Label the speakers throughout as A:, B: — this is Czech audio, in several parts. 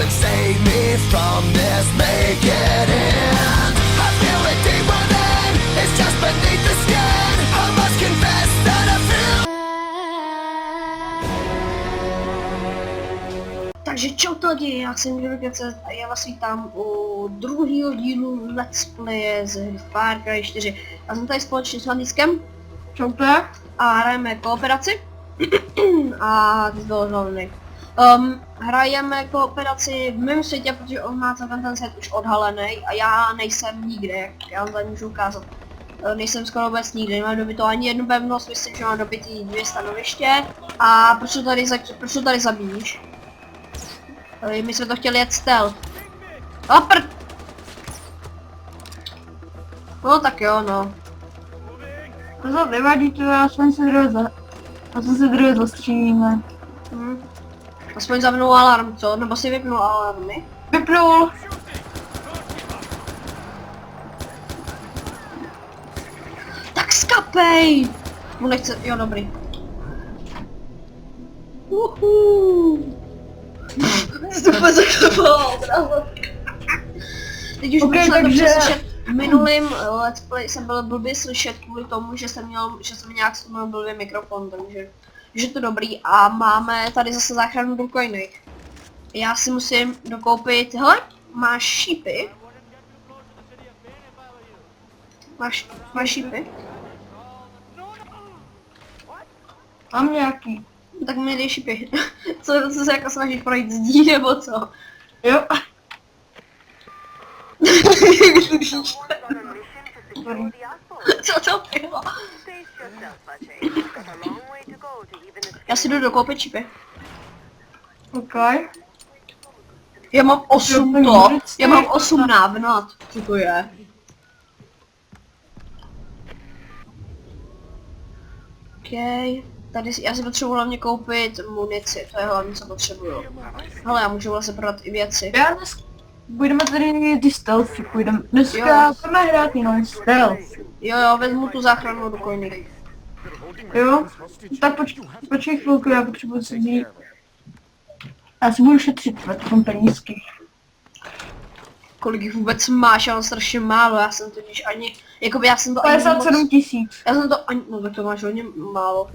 A: could save me from this, make it end. I feel it deep within, it's just beneath the skin. I must confess that I feel.
B: Takže čau to lidi, já jsem Jurgen a já vás vítám u druhého dílu Let's Play z hry Far Cry 4. Já jsem tady společně s Landiskem.
C: Čaute.
B: A hrajeme kooperaci. A ty bylo zvolený. Hrajeme kooperaci v mém světě, protože on má ten svět už odhalený a já nejsem nikde, jak já vám tady můžu ukázat. Nejsem skoro vůbec nikde, nemám dobytou ani jednu pevnost, myslím, že mám dobytý 2 stanoviště. A proč to tady zabíjíš? My jsme to chtěli jet stealth. A prd! No tak jo, no.
C: To nevadí, to já jsem se druhé zastřílíme.
B: Aspoň zapnul alarm, co? Nebo si vypnul alarmy?
C: Vypnul!
B: Tak skapej! Mu nechce, jo dobrý. Super zaklepal, teď už
C: okay,
B: musím
C: takže...
B: to slyšet. V minulým let's play jsem byl blbě slyšet kvůli tomu, že jsem nějak ztumil blbě mikrofon, takže je to dobrý a máme tady zase záchranu důkojných. Já si musím dokoupit, hele, máš šípy? Máš šípy?
C: Mám nějaký.
B: Tak mi dej šípy. co se jako snažíš projít zdí nebo co?
C: Jo.
B: Co to bylo? Já si jdu dokoupit čipy.
C: OK.
B: Já mám 8 to. Já mám 8 návnat. Co to je? OK. Tady já si potřebuji hlavně koupit munici. To je hlavně co potřebuju. Hele, já můžu vlastně prodat i věci.
C: Já dnes... Budeme tady ty stealthy, dneska budeme hrát jenom stealth.
B: Jo, vezmu tu záchranu rukojných.
C: Jo? Tak počkej chvilku, já potřebuji si vzít. Já si budu šetřit v penízky.
B: Kolik jich vůbec máš? Já mám strašně málo, já jsem totiž ani... Jakoby já jsem to
C: 57 000.
B: Já jsem to ani... No tak to máš hodně málo.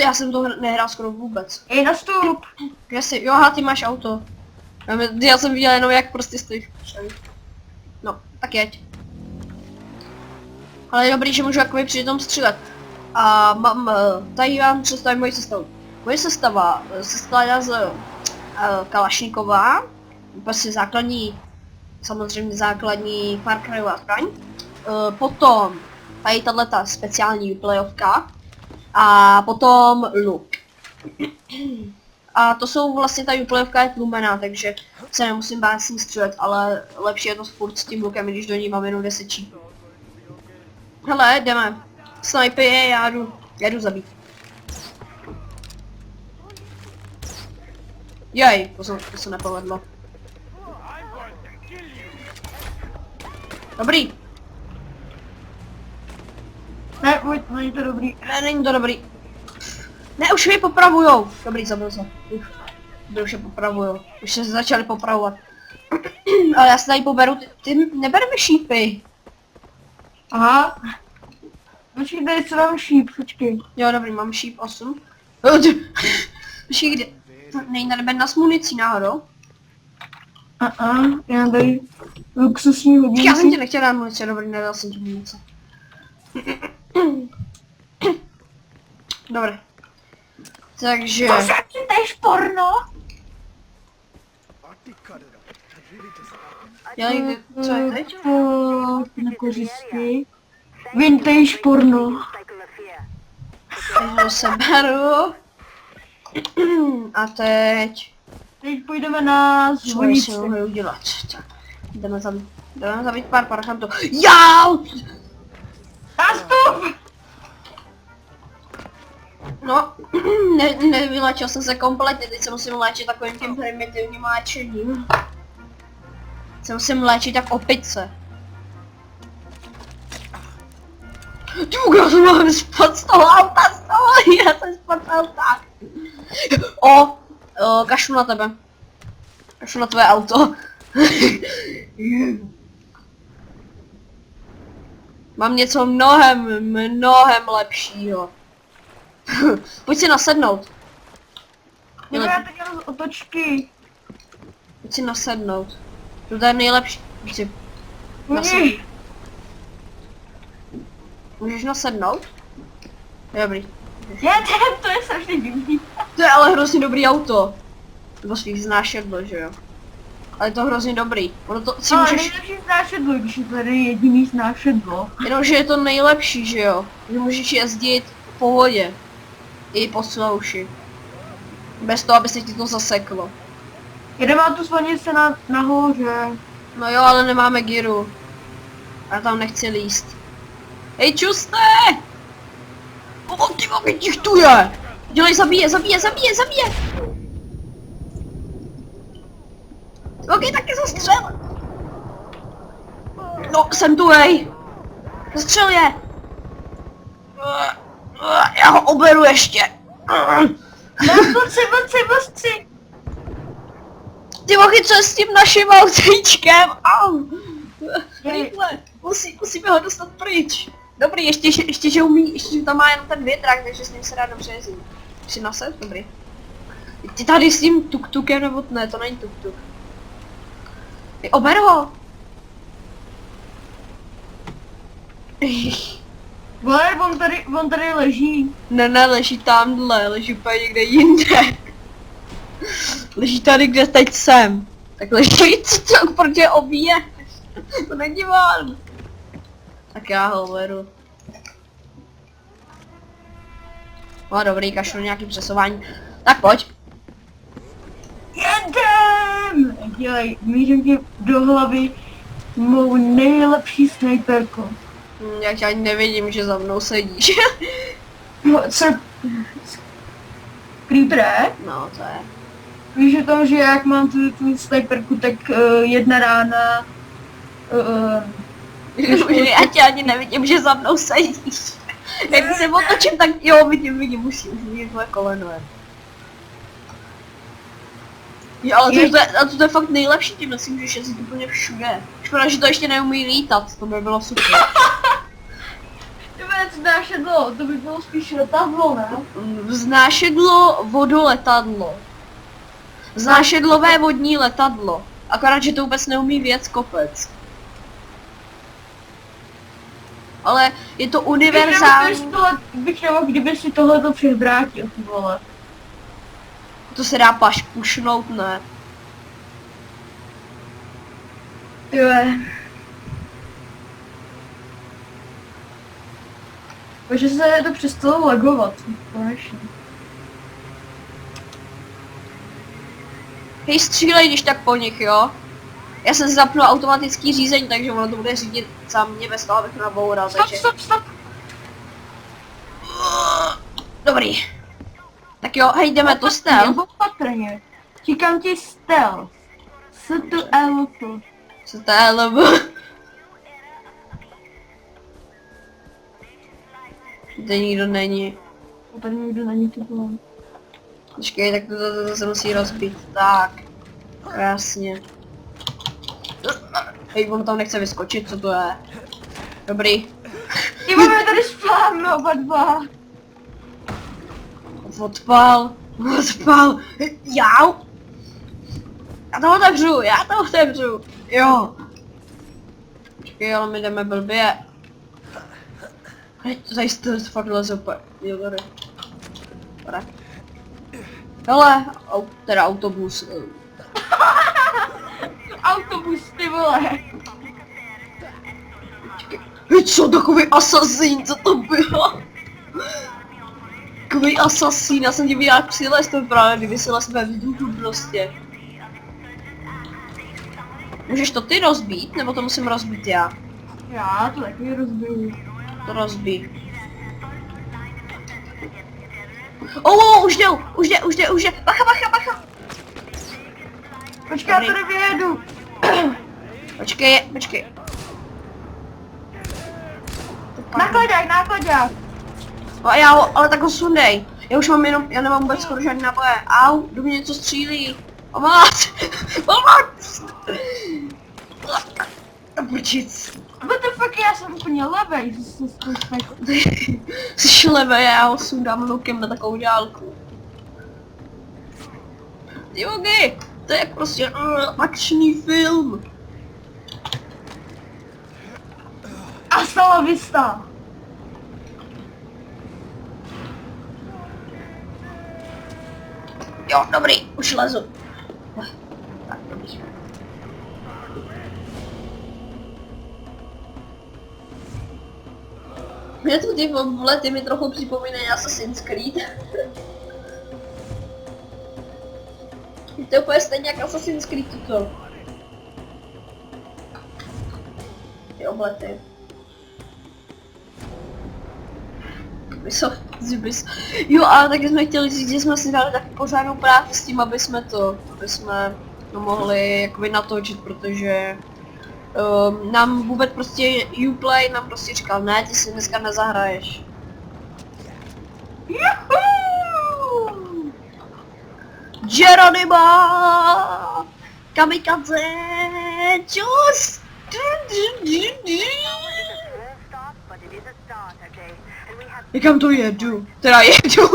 B: Já jsem to nehrál skoro vůbec.
C: Ej, nastup!
B: Jo, aha, ty máš auto. Já jsem viděl jenom jak prostě stojíš. No, tak jeď. Ale je dobrý, že můžu jakoby při tom střílet. A tady vám představím moji sestavu. Moje sestava se skládá z Kalašníkova, prostě samozřejmě základní Far Cryová zbraň. Potom tady tato speciální playovka. A potom luk. A to jsou vlastně ta playovka je tlumená, takže se nemusím bát s ní střílet, ale lepší je to furt s tím lukem, když do ní mám jenom 10 číp. Hele, jdeme. Sniper je, já jdu zabít. Jej, to se nepovedlo. Dobrý.
C: Ne, není to dobrý.
B: Ne, není to dobrý. Ne, už mě popravujou. Dobrý, zabil se. Už je popravujou. Už se začali popravovat. Ale já se tady poberu, ty neber mi šípy.
C: Aha. Počkej, tady co mám šíp, počkej.
B: Jo, dobrý, mám šíp 8. Počkej, kde? Nejde nás municí náhodou.
C: Já tady luxusní hodinky.
B: Já jsem ti nechtěl dát munici, dobrý, nedal jsem ti munici. Dobré. Takže...
C: To se ti tež porno?
B: Co je teď?
C: Na kořistky. Vintage porno.
B: Takže se beru. A teď...
C: Teď půjdeme na zvonici.
B: Co musíme udělat? Tak, jdeme zabít pár parchantů. Jau!
C: Nastup!
B: No, nevylečil jsem se kompletně, teď se musím léčit takovým tím primitivním léčením. Se musím léčit jak opice. Ty já jsem mohl spad z toho auta, já jsem spad z auta. Kašlu na tebe. Šlu na tvé auto. Mám něco mnohem lepšího. Pojď si nasednout.
C: Jo, já teď jenom otočky.
B: Pojď si nasednout. To je nejlepší. Pojď si
C: Oni.
B: Můžeš nasednout? Dobrý.
C: To je strašně divný.
B: To je ale hrozně dobrý auto. Nebo svých znášedlo, že jo? Ale je to hrozně dobrý. Ono to si
C: Ale
B: můžeš...
C: nejlepší znášedlo, když je tady jediný znášedlo.
B: Jenomže je to nejlepší, že jo? Že můžeš jezdit v pohodě. I po slouši. Bez toho, aby se ti to zaseklo.
C: Jedeme tu zvonit se nahoře.
B: No jo, ale nemáme gyru. Já tam nechci líst. Hej, čuste! Ty vole, těch tu je! Dělej, zabije! Ok, taky zastřel! No, jsem tu, hej! Zastřel je! Já ho oberu ještě!
C: Vlci.
B: Ty mochy, co je s tím naším autíčkem? Au! Rychle, musíme ho dostat pryč. Dobrý, ještě že umí, ještě že tam má jenom ten větrák, takže s ním se dá dobře jezdit. Jsi nased? Dobrý. Ty tady s tím tuk-tukem nebo ne, to není tuk-tuk. Ober ho!
C: Vole, on tady leží.
B: Ne, leží tamhle, leží úplně někde jinde. Leží tady, kde teď jsem. Tak leží, co to proti obije? To není on. Tak já ho beru. No dobrý, kašlu nějaký přesouvání. Tak pojď.
C: Jedem! Dělej, mířím ti do hlavy mou nejlepší snajperku.
B: Já tě ani nevidím, že za mnou sedíš.
C: No, co? Creeper?
B: No, to je.
C: Víš o tom, že jak mám tu snajperku, tak jedna rána...
B: Já tě ani nevidím, že za mnou sedíš. Jak se otočím, tak jo, vidím, už vidím tvoje koleno. Jo, ale to je fakt nejlepší, tím si můžeš jezdit úplně všude. Škoda, že to ještě neumí lítat, to by bylo super.
C: To by bylo spíš letadlo, ne?
B: Vznášedlo vodoletadlo. Vznášedlové vodní letadlo. Akorát, že to vůbec neumí věc kopec. Ale je to univerzální.
C: Bych nemohl, kdyby si tohleto převrátil, ty vole.
B: To se dá pušnout, ne?
C: Jo. Protože se to přestalo lagovat, konečně.
B: Hej, střílej, když tak po nich, jo? Já jsem zapnul automatický řízení, takže ono to bude řídit za mě bez toho, abych naboural, takže...
C: Stop!
B: Dobrý. Tak jo, hej, jdeme to stealth.
C: Opatrně. Říkám ti stealth. S-T-L-T.
B: Stealth. Tady nikdo není.
C: Tady nikdo není, ty vole.
B: Počkej, tak to se musí rozbít. Tak. Krásně. Hej, on tam nechce vyskočit, co to je? Dobrý.
C: Ty máme tady spávno, oba dva.
B: Odpal. Jau. Já to otevřu. Jo. Počkej, ale my jdeme blbě. Hej, tady to fakt leze úplně. Jo, tady. Tak. Hele, teda autobus.
C: Autobus, ty vole.
B: Hej, co takový asasín, co to bylo? Takový asasín, já jsem ti viděl jak přilez, to právě kdyby si les ve vzduchu prostě. Můžeš to ty rozbít, nebo to musím rozbít já?
C: Já to taky rozbiju.
B: To rozbí. Už jde, bacha.
C: Počkej, já tady vyjedu.
B: Počkej.
C: Nákladák.
B: A ale tak ho sundej. Já už mám já nemám vůbec skoro žádný náboje. Au, do mě něco střílí. Pomoc! Pomoc! Prčic.
C: What the fuck, já jsem úplně levej z toho spechu.
B: Jsi levej, já ho sundám lukem na takovou dálku. Ty vogy, to je jak prostě akční film.
C: Hasta la vista.
B: Jo, dobrý, už lezu. Tak, dobrý. Mě to ty vlety mi trochu připomínají Assassin's Creed. To je úplně stejně jak Assassin's Creed tuto. Ty oblety. Jo, ale taky jsme chtěli říct, že jsme si dali taky pořádnou práci s tím, aby jsme to mohli jakoby natočit, protože nám vůbec prostě Uplay nám prostě říkal, ne, ty si dneska nezahraješ.
C: Juhu!
B: Geronimo! Kamikaze! Čus! Někam to jedu. Teda jedu.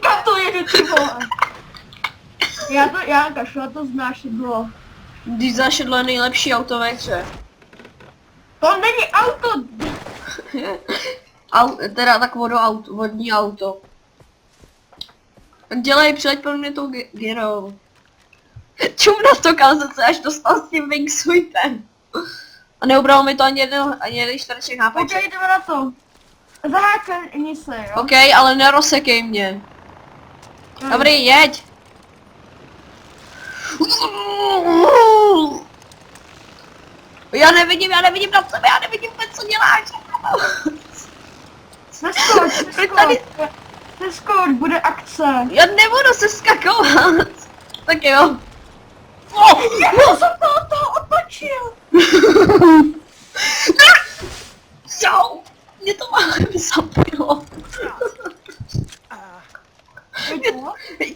C: Kam to jedu, ty vole? Já kašlu, to znáš, bylo.
B: Když zašedlo je nejlepší auto ve hře.
C: To není auto!
B: Teda tak vodní auto. Dělej, přileď pro mě tou Girou. Čum na to kalzece, až dostal s tím wingsuitem. A neubralo mi to ani jeden čtvrteček nápad.
C: Ok, jdeme na to. Zahákni se, jo?
B: Ok, ale nerosekej mě. Dobrý, jeď. Já nevidím nad sebe, já nevidím vůbec, co děláš.
C: Neskoč, bude akce.
B: Já nebudu se skakovat. Tak jo.
C: Já jsem to otočil.
B: Jo, mě to málem zapilo.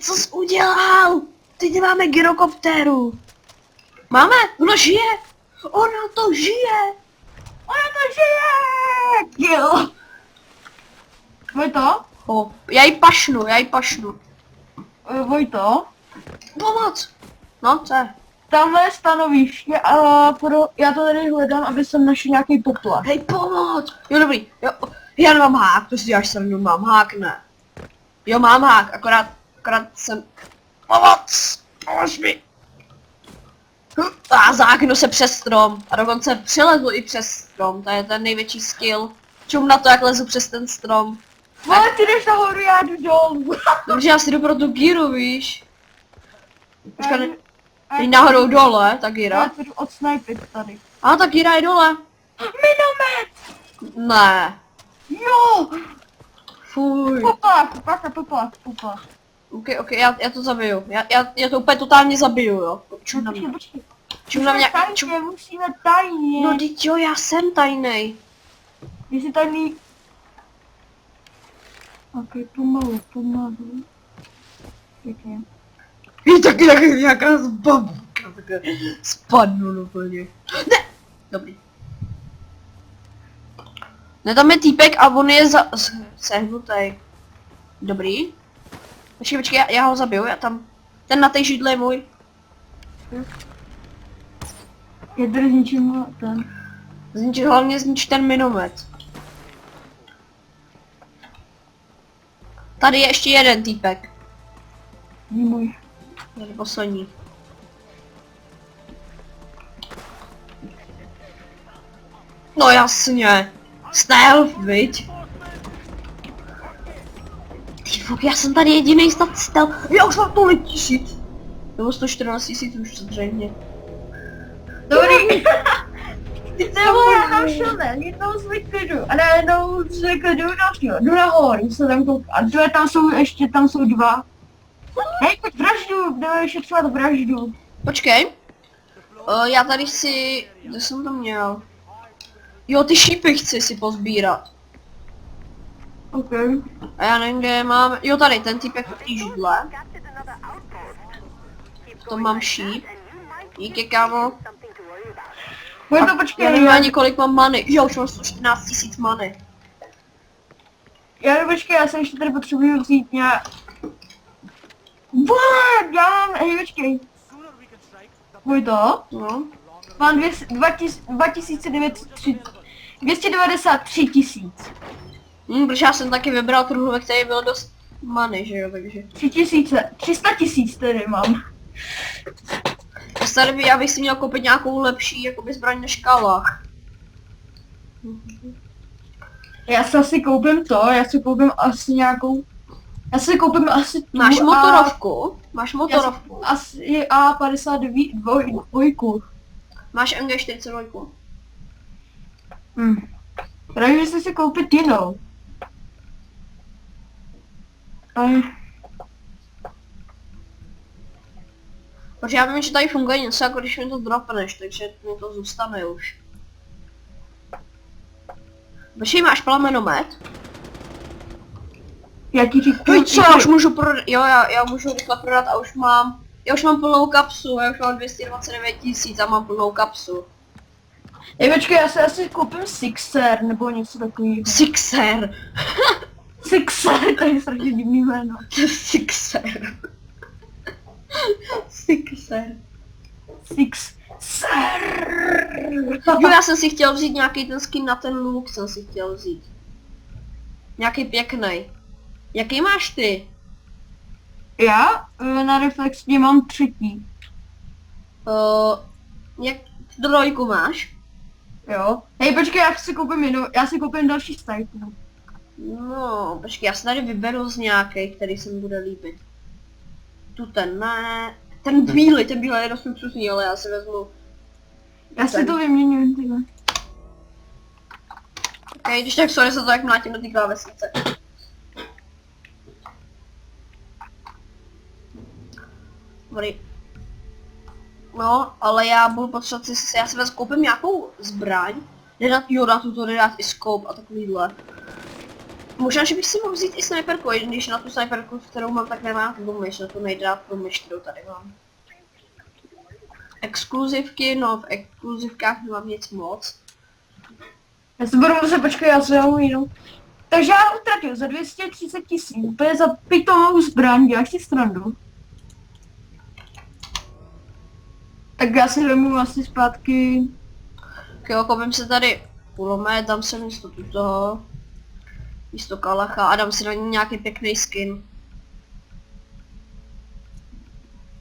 B: Co jsi udělal? Teď nemáme gyrokoptéru. Máme? Ona žije? Ona to žije.
C: Jo. Vojto?
B: Já ji pašnu.
C: Vojto?
B: Pomoc. No, co je?
C: Tamhle je stanoviště a já to tady hledám, aby jsem našel nějaký poplach.
B: Hej, pomoc. Jo, dobrý. Jo, já nemám hák, to si děláš srandu, mám hák, ne. Jo, mám hák, akorát jsem... Pomoc! Pomož mi! A záknu se přes strom. A dokonce přelezu i přes strom, to je ten největší skill. Čum na to, jak lezu přes ten strom.
C: Vole, ty jdeš nahoru, já jdu dolů.
B: Dobře, já si jdu pro tu gíru, víš. Počkat, teď nahoru dole, ta
C: Já
B: gíra.
C: jdu od snipit tady.
B: A ta gíra je dole.
C: Minomet!
B: Ne.
C: Jo!
B: Fuj.
C: Poplach.
B: Ok, já to zabiju. Já to úplně totálně zabiju, jo. Čum na mě.
C: Počkej.
B: Čum na mě.
C: Tajně, musíme tajně.
B: No teď jo, já jsem tajnej.
C: Ty jsi tajný. Ok, pomalu. Pěkně.
B: Je taky nějaká zbabka, takhle spadnu úplně. Ne! Dobrý. Ne, tam je týpek a on je sehnutý. Dobrý. Počkej, já ho zabiju, já tam... Ten na té židle je můj.
C: Já tady zničím ten.
B: Hlavně znič ten minomet. Tady je ještě jeden týpek.
C: Není můj.
B: Tady poslední. No jasně. Stealth, viď? Ty fuk, já jsem tady jedinej stealth. Já už mám tolik tisíc. Nebo 114 000 už zřejmě.
C: Dobrý. Nebo já našel jednou z klidu. A najednou z klidu dalšího. Jdu nahoru, se tam koukám. A tam jsou dva. Hej, pojď vraždu, jdeme šetřovat vraždu.
B: Počkej. Já tady si... Kde jsem to měl? Jo, ty šípy chci si pozbírat.
C: Ok.
B: A já nevím, kde je mám... Jo, tady, ten týpek v té židle. To mám šíp. Díky, kámo.
C: Pojď to
B: Já
C: počkej,
B: nevím ani kolik mám many. Jo, už mám 114 000 many.
C: já se ještě tady potřebuju vzít nějak... What? Já mám, hej, počkej. Pojď to.
B: No.
C: Mám 293 tisíc.
B: Protože já jsem taky vybral kruhu, ve které bylo dost many, že jo, takže.
C: 300 tisíc tady mám.
B: Tady já bych si měl koupit nějakou lepší, jakoby zbraň než Kalach.
C: Já si asi koupím to, já si koupím asi nějakou... Já si koupím asi tu
B: Máš motorovku? Máš motorovku?
C: Asi A52.
B: Máš MG42?
C: Takže si koupit jinou. Ale...
B: Protože já vím, že tady funguje něco, jako když mi to dropneš, takže mi to zůstane už. Počkej, máš plamenomet?
C: Já ti říkám...
B: Hej, co, já už můžu prodat, jo, já můžu rychle prodat a už mám plnou kapsu, já už mám 229 000 a mám plnou kapsu.
C: Počkej, já si asi koupím Sixer nebo něco takového.
B: Sixer.
C: Sixer, to je strašně divný jméno.
B: Sixer. Sixer.
C: Sixer.
B: Jo, já jsem si chtěl vzít nějaký ten skin na ten look, jsem si chtěl vzít. Nějaký pěkný. Jaký máš ty?
C: Já na reflexně mám 3.
B: Jak trojku máš?
C: Jo. Hej, počkej, já si koupím další stajku.
B: No, počkej, já si tady vyberu z nějaký, který se mi bude líbit. Tu ten ne. Ten bílý je dost luxusní, ale já si vezmu.
C: Já si to vyměním, tyhle.
B: Okay, když tak sorry, se to jak mlátím do té klávesnice. Dobrý. No, ale já budu potřebovat já si vezmu koupím nějakou zbraň. Nedat Joda, tuto nedát i scope a takovýhle. Možná, že bych si mohl vzít i sniperku, když na tu sniperku, kterou mám, tak nemám průmyš, na tu nejde dát průmyš, kterou tady mám. Exkluzivky, no v exkluzivkách nemám nic moc.
C: Já si budu muset počkat, já se jinou. Takže já utratil za 230 000, úplně za pitomou zbraň, děláš si srandu. Tak já si vemu asi zpátky.
B: Jo, koupím se tady kulomet, dám se místo toho. Místo Kalacha a dám si na ní nějaký pěkný skin.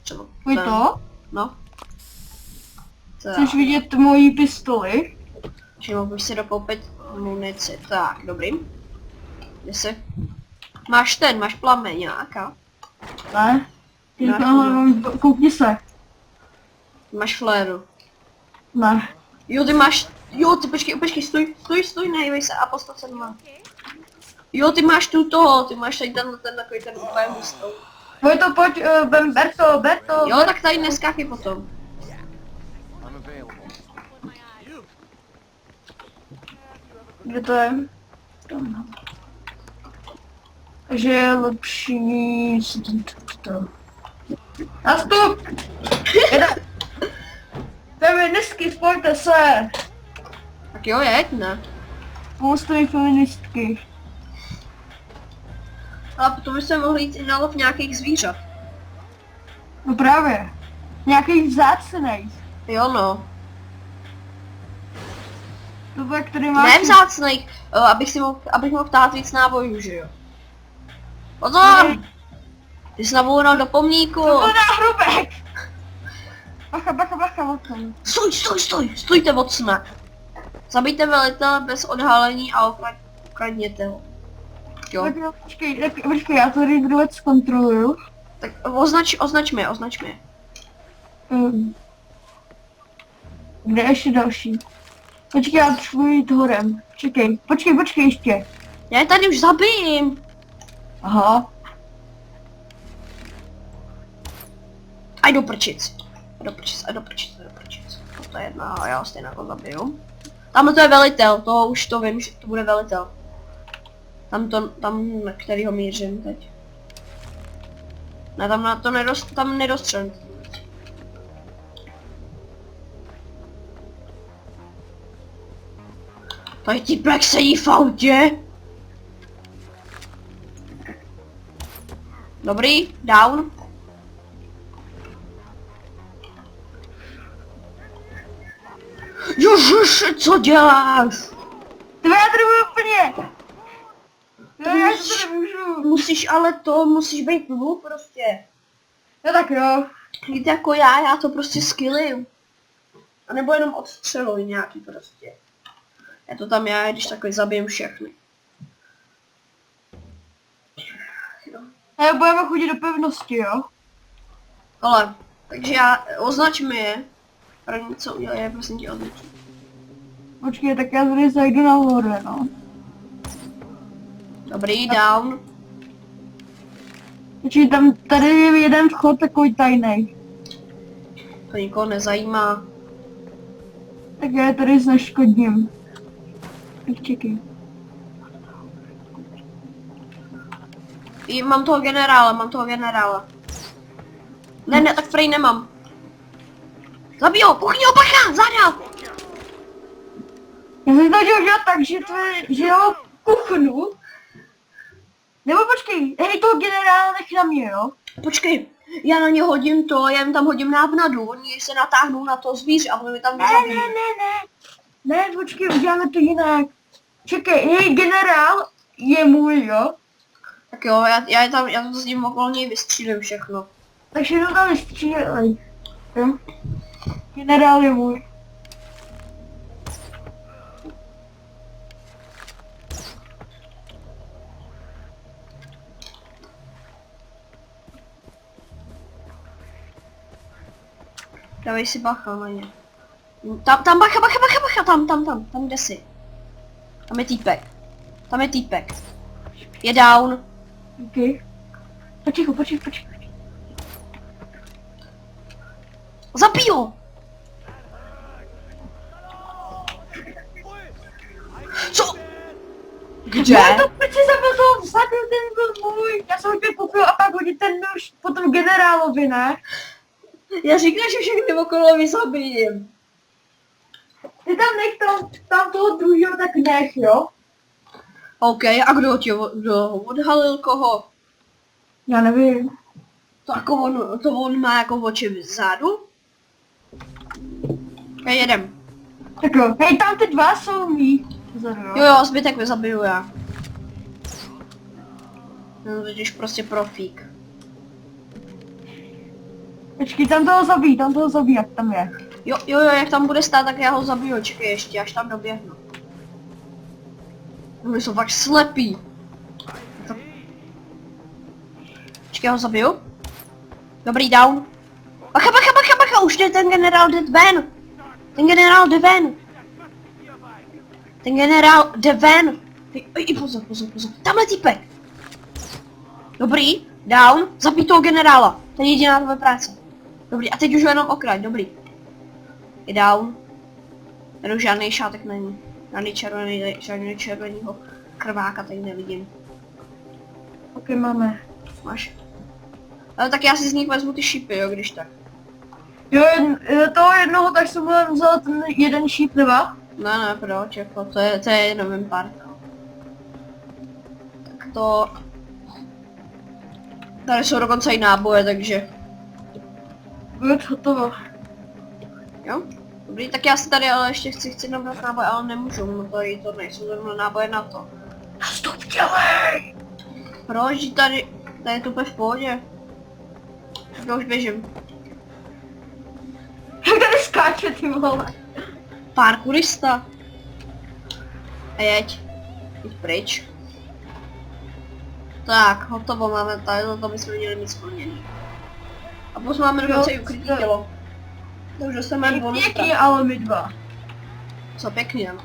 B: Třeba
C: Pojď
B: ten.
C: to.
B: No.
C: Chceš vidět moji pistoli?
B: Že mohl bych si dokoupit munici. Tak, dobrý. Kde jsi? Máš plameň nějaká?
C: Ne.
B: Ne.
C: Koukni se.
B: Máš fléru.
C: Ne.
B: Jo, ty máš, ty počkej, stůj, nehejvej se a postav se doma. Jo, ty máš ty máš tady ten takový ten úplně hustou.
C: Pojď, ber to.
B: Jo, tak tady neskákej potom.
C: Kde to je? Že je lepší... Nastup! Feministky, spojte se!
B: Tak jo, jeď, ne?
C: Postojí feministky.
B: Ale potom bychom mohli jít i na lov nějakých zvířat.
C: No právě. Nějakých vzácných.
B: Jo no.
C: To bude, který máš...
B: Ne vzácných, abych mohl ptát víc nábojů, že jo? Pozor! Ty jsi naboural do pomníku!
C: To byl náhrobek! Bacha.
B: Stůjte vocne. Zabijte velitele bez odhalení a ukradněte ho. Jo.
C: Počkej, já tady druhé zkontroluju.
B: Tak označ mě.
C: Kde ještě další? Počkej, já potřebuji jít horem. Počkej ještě.
B: Já je tady už zabijím.
C: Aha.
B: A jdu prčic. To je jedna, já ho stejně jako zabiju. Tamhle to je velitel, to už to vím, že to bude velitel. Tam na kterýho mířím teď. Ne, tam nedostřelím. Tady týpek sedí v autě. Dobrý, down. Ježiši, co děláš?
C: To já to nebudu úplně. Já to nemůžu.
B: Musíš být vů prostě.
C: No tak jo.
B: Víte jako já to prostě skillím. A nebo jenom odstřeluj nějaký prostě. Já to tam když takový zabijem všechny.
C: A budeme chodit do pevnosti, jo?
B: Ale, takže označ mi je. První co udělej, prosím tě označit.
C: Počkej, tak já tady zajdu nahoru, no.
B: Dobrý, down.
C: Počkej, tady je jeden vchod takový tajný.
B: To nikoho nezajímá.
C: Tak já je tady zneškodním. Tak čekej.
B: Mám toho generála. Ne, tak prej nemám. Zabij ho, kuchyň ho, bacha, zadal!
C: Já jsem to udělat tak, že ho kuchnu. Nebo počkej, hej, toho generála nech na mě, jo?
B: Počkej, já na ně hodím já jim tam hodím návnadu, oni se natáhnou na to zvíř a oni tam nezabijí.
C: Ne, počkej, uděláme to jinak. Čekej, hej, generál je můj, jo?
B: Tak jo, já to s ním okolo něj vystřílím všechno.
C: Takže to tam vystřílej. Jo? Generál je můj.
B: Dávej si bacha na ně. Tam bacha, tam kde jsi. Tam je týpek. Je down.
C: Okay. Počkej.
B: Zabij ho! Co? Kde?
C: Já to proč zabil toho vzadu, ten byl můj. Já jsem ho koupil a pak hodit ten nůž potom generálovi, ne?
B: Já říkám, že všechny okolo zabijím.
C: Ty tam nech tam toho druhého tak nech, jo?
B: OK, a kdo odhalil koho?
C: Já nevím.
B: To on má jako oči vzadu? Já jedem.
C: Tak jo, hej, tam ty dva jsou mý.
B: Jo, zbytek zabiju já. No, totiž prostě profík.
C: Počkej, tam toho zabij, jak tam je.
B: Jo, jak tam bude stát, tak já ho zabiju, čekej ještě, až tam doběhnu. No, jsou fakt slepí. Počkej, já ho zabiju. Dobrý, down. Bacha, už jde ten generál ven. Ten generál jde ven. Pozor. Tamhle týpek. Dobrý, down, zabij toho generála. To je jediná tvoje práce. Dobrý, a teď už ho jenom okrať, dobrý. Je down. Tady už žádný šátek není. Žádný červenýho krváka tady nevidím.
C: Ok, máme.
B: Máš. Ale tak já si z nich vezmu ty šípy, jo, když tak.
C: Jo, toho jednoho, tak jsem vzal ten jeden šíp, dva.
B: Ne, proč, jako, to je jenom impart. Tak to... Tady jsou dokonce i náboje, takže...
C: Good, hotovo.
B: Jo? Dobrý, tak já si tady ale ještě chci nabrat náboje, ale nemůžu, no to nejsou zrovna náboje na to.
C: Nastup, dělej!
B: Proč? Tady je to úplně v pohodě. Já už běžím.
C: Jak tady skáče, ty vole?
B: Parkourista. A jeď pryč. Tak, hotovo, máme tady, to bychom měli mít splněný. A plus máme dokonce i ukrytý tělo. Takže dostaneme bonus.
C: Pěkný, ale my dva.
B: Co pěkně, no.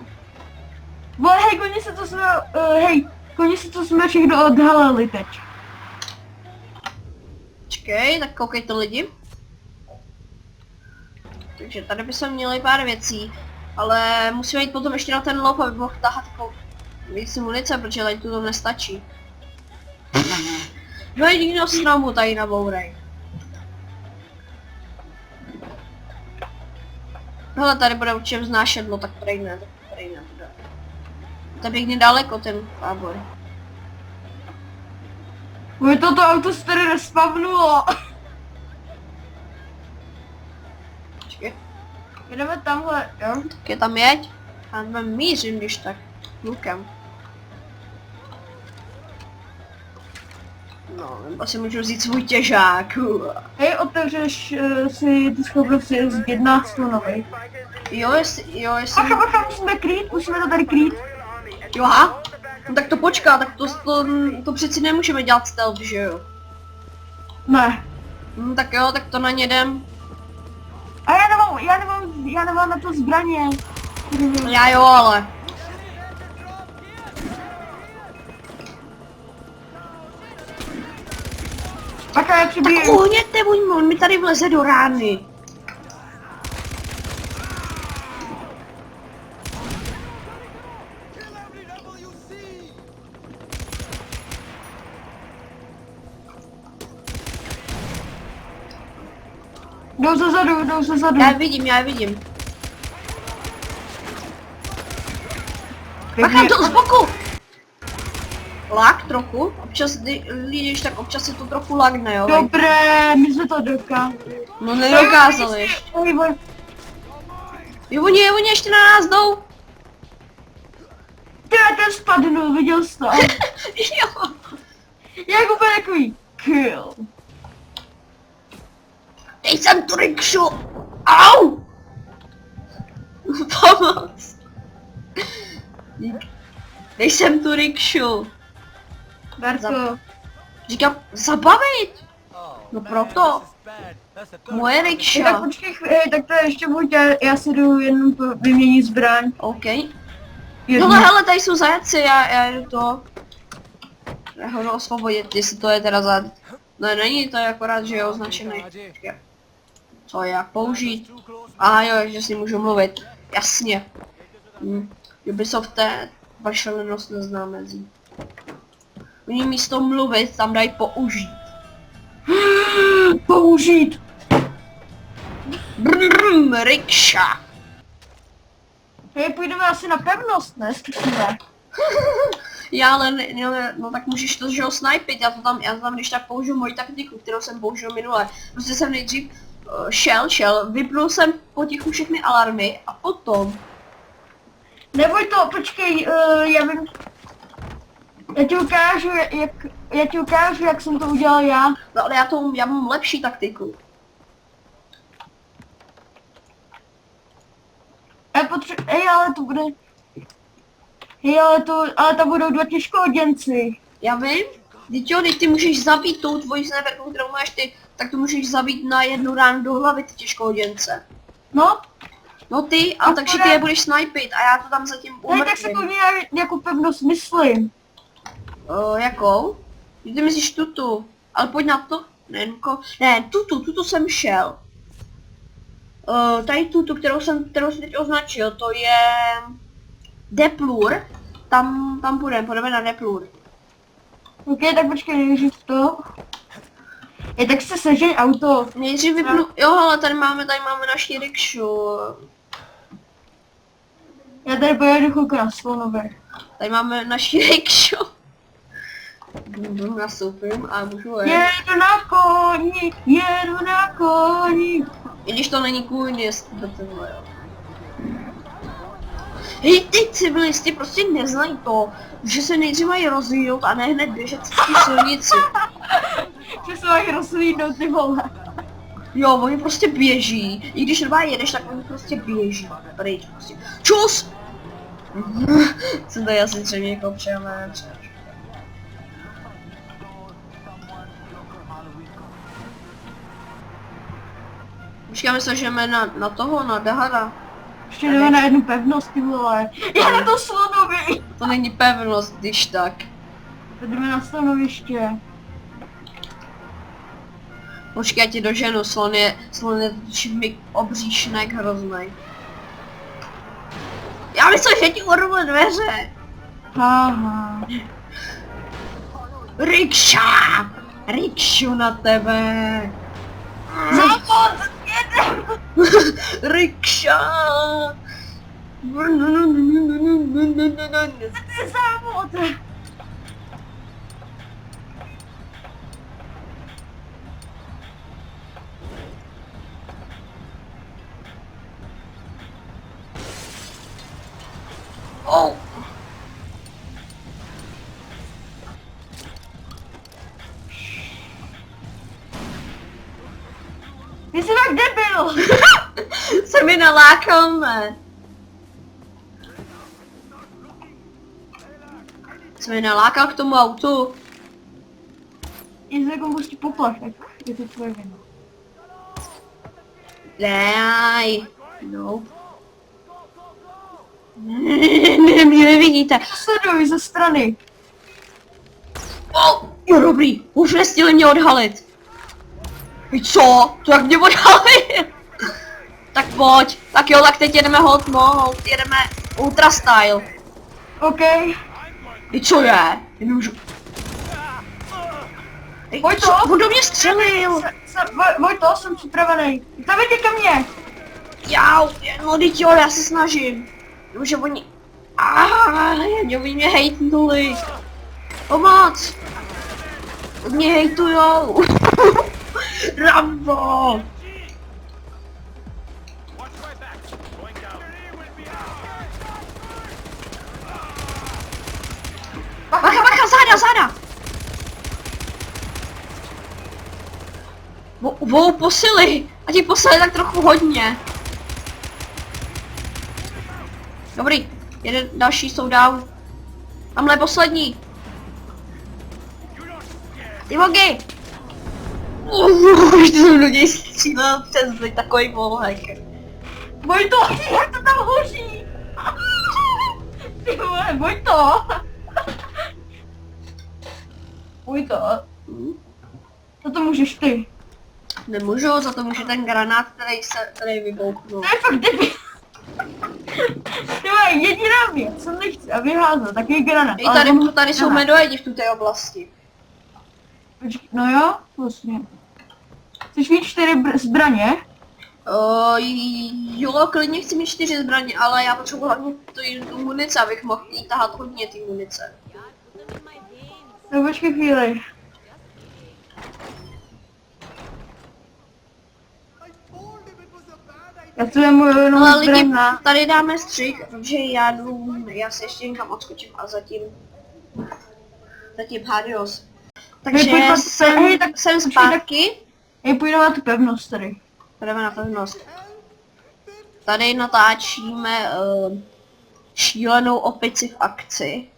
C: Vole, hej, konečně se to jsme všechno odhalili teď.
B: Počkej, tak koukejte lidi. Takže tady bychom měli pár věcí, ale musíme jít potom ještě na ten lop, aby mohl tahat jako víc munice, protože tady tu to nestačí. No jediného stromu tady na bourej. Hele, tady bude určitě vznášedlo, tak prej ne. To je pěkně daleko ten tábor.
C: Můj toto auto se tady respavnulo.
B: Počkej,
C: Jdeme tamhle, jo?
B: tak je tam jeď. Já tam mířím, když tak. Lukem. No, nebo si můžu vzít svůj těžák.
C: Hej, otevřeš si tu schopnost z 11 novej.
B: Jo, jestli...
C: Bacha, musíme to tady krýt.
B: Jo, aha. No tak to počká, tak to přeci nemůžeme dělat stealth, že jo?
C: Ne.
B: Tak jo, tak to na ně jdem.
C: A já nemám na to zbraně.
B: Já jo, ale...
C: Bacha, já
B: Tak
C: přibiju.
B: uhněte, on mi tady vleze do rány.
C: Jdou ze zadu.
B: Já je vidím. Bacha, to z boku! Lag trochu, občas když tak občas se to trochu lagne, jo?
C: Dobré, my jsme to dokázali.
B: No nedokázali ještě. Jo, oni ještě na nás jdou.
C: Ty, ten spadnul, viděl jsi to?
B: Jo.
C: Jak úplně takový kill.
B: Dej sem tu rikšu! Au! Pomoc! Dej sem tu rikšu!
C: Darko,
B: Říkám, zabavit! No proto. Moje
C: tak
B: rikša.
C: počkej, tak to ještě buď, já si jdu jenom vyměnit zbraň.
B: OK.
C: Jednu.
B: No hele, tady jsou zajeci, já jdu to. Já ho jdu osvobodit, jestli to je teda za... No není, to je akorát, že je označený. Počkej. Co, jak použít? Aha jo, že si můžu mluvit. Jasně. Ubisoft té vaše lenost nezná mezí. Oni místo mluvit tam dají použít.
C: Použít.
B: Rikša.
C: Hej, půjdeme asi na pevnost, ne? Zkusíme.
B: Já ale no tak můžeš to, že ho snipit, já tam když tak použiju moji taktiku, kterou jsem použil minule. Prostě jsem nejdřív šel, vypnul jsem potichu všechny alarmy a potom...
C: Neboj to, počkej, já vím. Já ti ukážu, jak jsem to udělal já.
B: No ale já mám lepší taktiku.
C: Ale to bude... ale to budou 2 těžkohoděnci.
B: Já vím, teď ty můžeš zabít tou tvojí sniperkou, kterou máš ty, tak to můžeš zabít na jednu ránu do hlavy ty těžkohoděnce.
C: No,
B: No ty, a takže ty je budeš snipit a já to tam zatím
C: hej, tak se
B: umrtvím.
C: to jako pevnost myslím.
B: Jakou? Ty myslíš tutu, ale pojď na to. Ne, tutu jsem šel. Tady tutu, kterou jsem teď označil, to je... Deplur. Tam půjdeme na Deplur.
C: Ok, tak počkej, nejdřív to. Tak se sežeň auto.
B: Nejdřív vypnu... Jo, ale tady máme naši rikšu.
C: Já tady pojedu chvilku na Slonově.
B: Tady máme naši rikšu. Nastoupím a můžu jet.
C: Jedu na koni.
B: I když to není kůň, do tohle, jo. Hej, ty civilisti prostě neznají to, že se nejdřív mají rozvíjet a ne hned běžet z té silnici.
C: Že se mají rozlídnout, ty vole.
B: Jo, oni prostě běží. I když normálně jedeš, tak oni prostě běží. Pryč prostě. Čus! Jsem tady asi třeba někoho přejeme. Počkáme se, že na toho, na Dahara.
C: Ještě jdeme na jednu pevnost, ty vole. Já na to Slonovi.
B: To není pevnost, když tak.
C: Jdeme na Slonoviště.
B: Počkej, já ti doženu, slon je mi obříšnek hroznej. Já myslím, že ti urvu dveře.
C: Aha.
B: Rikša! Rikšu na tebe!
C: Západ! Jedem!
B: Rikša!
C: To je závod.
B: Oh.
C: Ty jsi tak debil.
B: Se mi nalákal, ne? Se mi nalákal k tomu autu.
C: Jestli jako pustí poplach, tak je to tvoje vina.
B: Daj. No. Ne, mě nevidíte.
C: Sleduj ze strany.
B: Oh, jo, dobrý. Už nestihli mě odhalit. Víš co? To jak mě odhalit? Tak pojď. Tak jo, tak teď jedeme hold, jedeme ultra style.
C: OK.
B: I co je? Já nemůžu. Ej,
C: Pojď
B: co?
C: to.
B: On do mě střelil.
C: Vojto, jsem připravený. Tam jdi ke mně.
B: Jau, no teď jo, já se snažím. Že oni... Oni mě hejtnuli. Pomoc! Mě hejtujou. Rambo! Bacha, záda! Posily! A ti posily tak trochu hodně. Dobrý, jeden další jsou down. Tamhle je poslední. Ty mogy! Už jsem do něj střílel přes takový volhek.
C: Vojto, jak to tam hoří? Ty vole, Vojto. Vojto. To můžeš ty.
B: Nemůžu, za to může ten granát, který se tady vybouknul.
C: To je fakt debil. Ty vole, jediná věc, co nechci, aby házel, takový granát.
B: I tady jsou medojedi v té oblasti.
C: No jo, vlastně. Chceš mít 4 zbraně?
B: Jo, klidně chci mít 4 zbraně, ale já potřebuji hlavně tu munici, abych mohl jí tahat hodně ty munice.
C: No počkej chvíli. Já tu je můj jenom
B: Ale lidi,
C: zbraň.
B: tady dáme střih, protože já se ještě někam odskočím a zatím adios. Takže
C: pojď,
B: jsem zpátky.
C: Půjdeme na tu pevnost tady.
B: Jdeme na pevnost. Tady natáčíme šílenou opici v akci.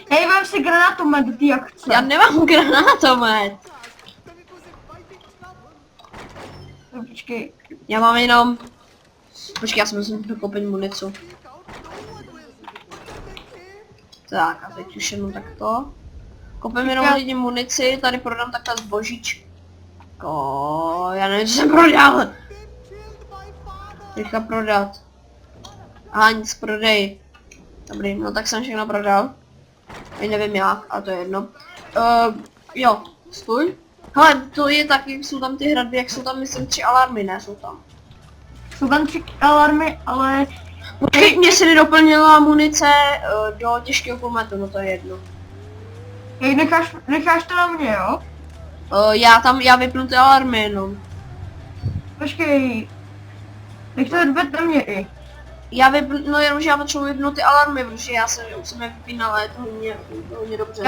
C: Vem si granátomet do té akce.
B: Já nemám granátomet.
C: No, počkej.
B: Já mám jenom... Počkej, já si musím dokoupit municu. Tak, a teď už jenom takto. Koupím jenom lidi munici, tady prodám takhle zbožíčko. Já nevím, co jsem prodal. Rychle prodat. Aha, nic prodej. Dobrý, no tak jsem všechno prodal. Já nevím jak, a to je jedno. Jo, stůj. Hele, to je tak, jak jsou tam ty hradby, jak jsou tam myslím 3 alarmy, ne? Jsou tam.
C: Jsou tam 3 alarmy, ale...
B: Počkej, mě se nedoplnila munice do těžkého kulometu, no to je jedno.
C: Necháš to na mě, jo?
B: Já vypnu ty alarmy jenom.
C: Počkej. Nech to dbět na mě i.
B: No jenom, že já potřebuji vypnout ty alarmy, protože já jsem je vypínala, je to hodně dobře.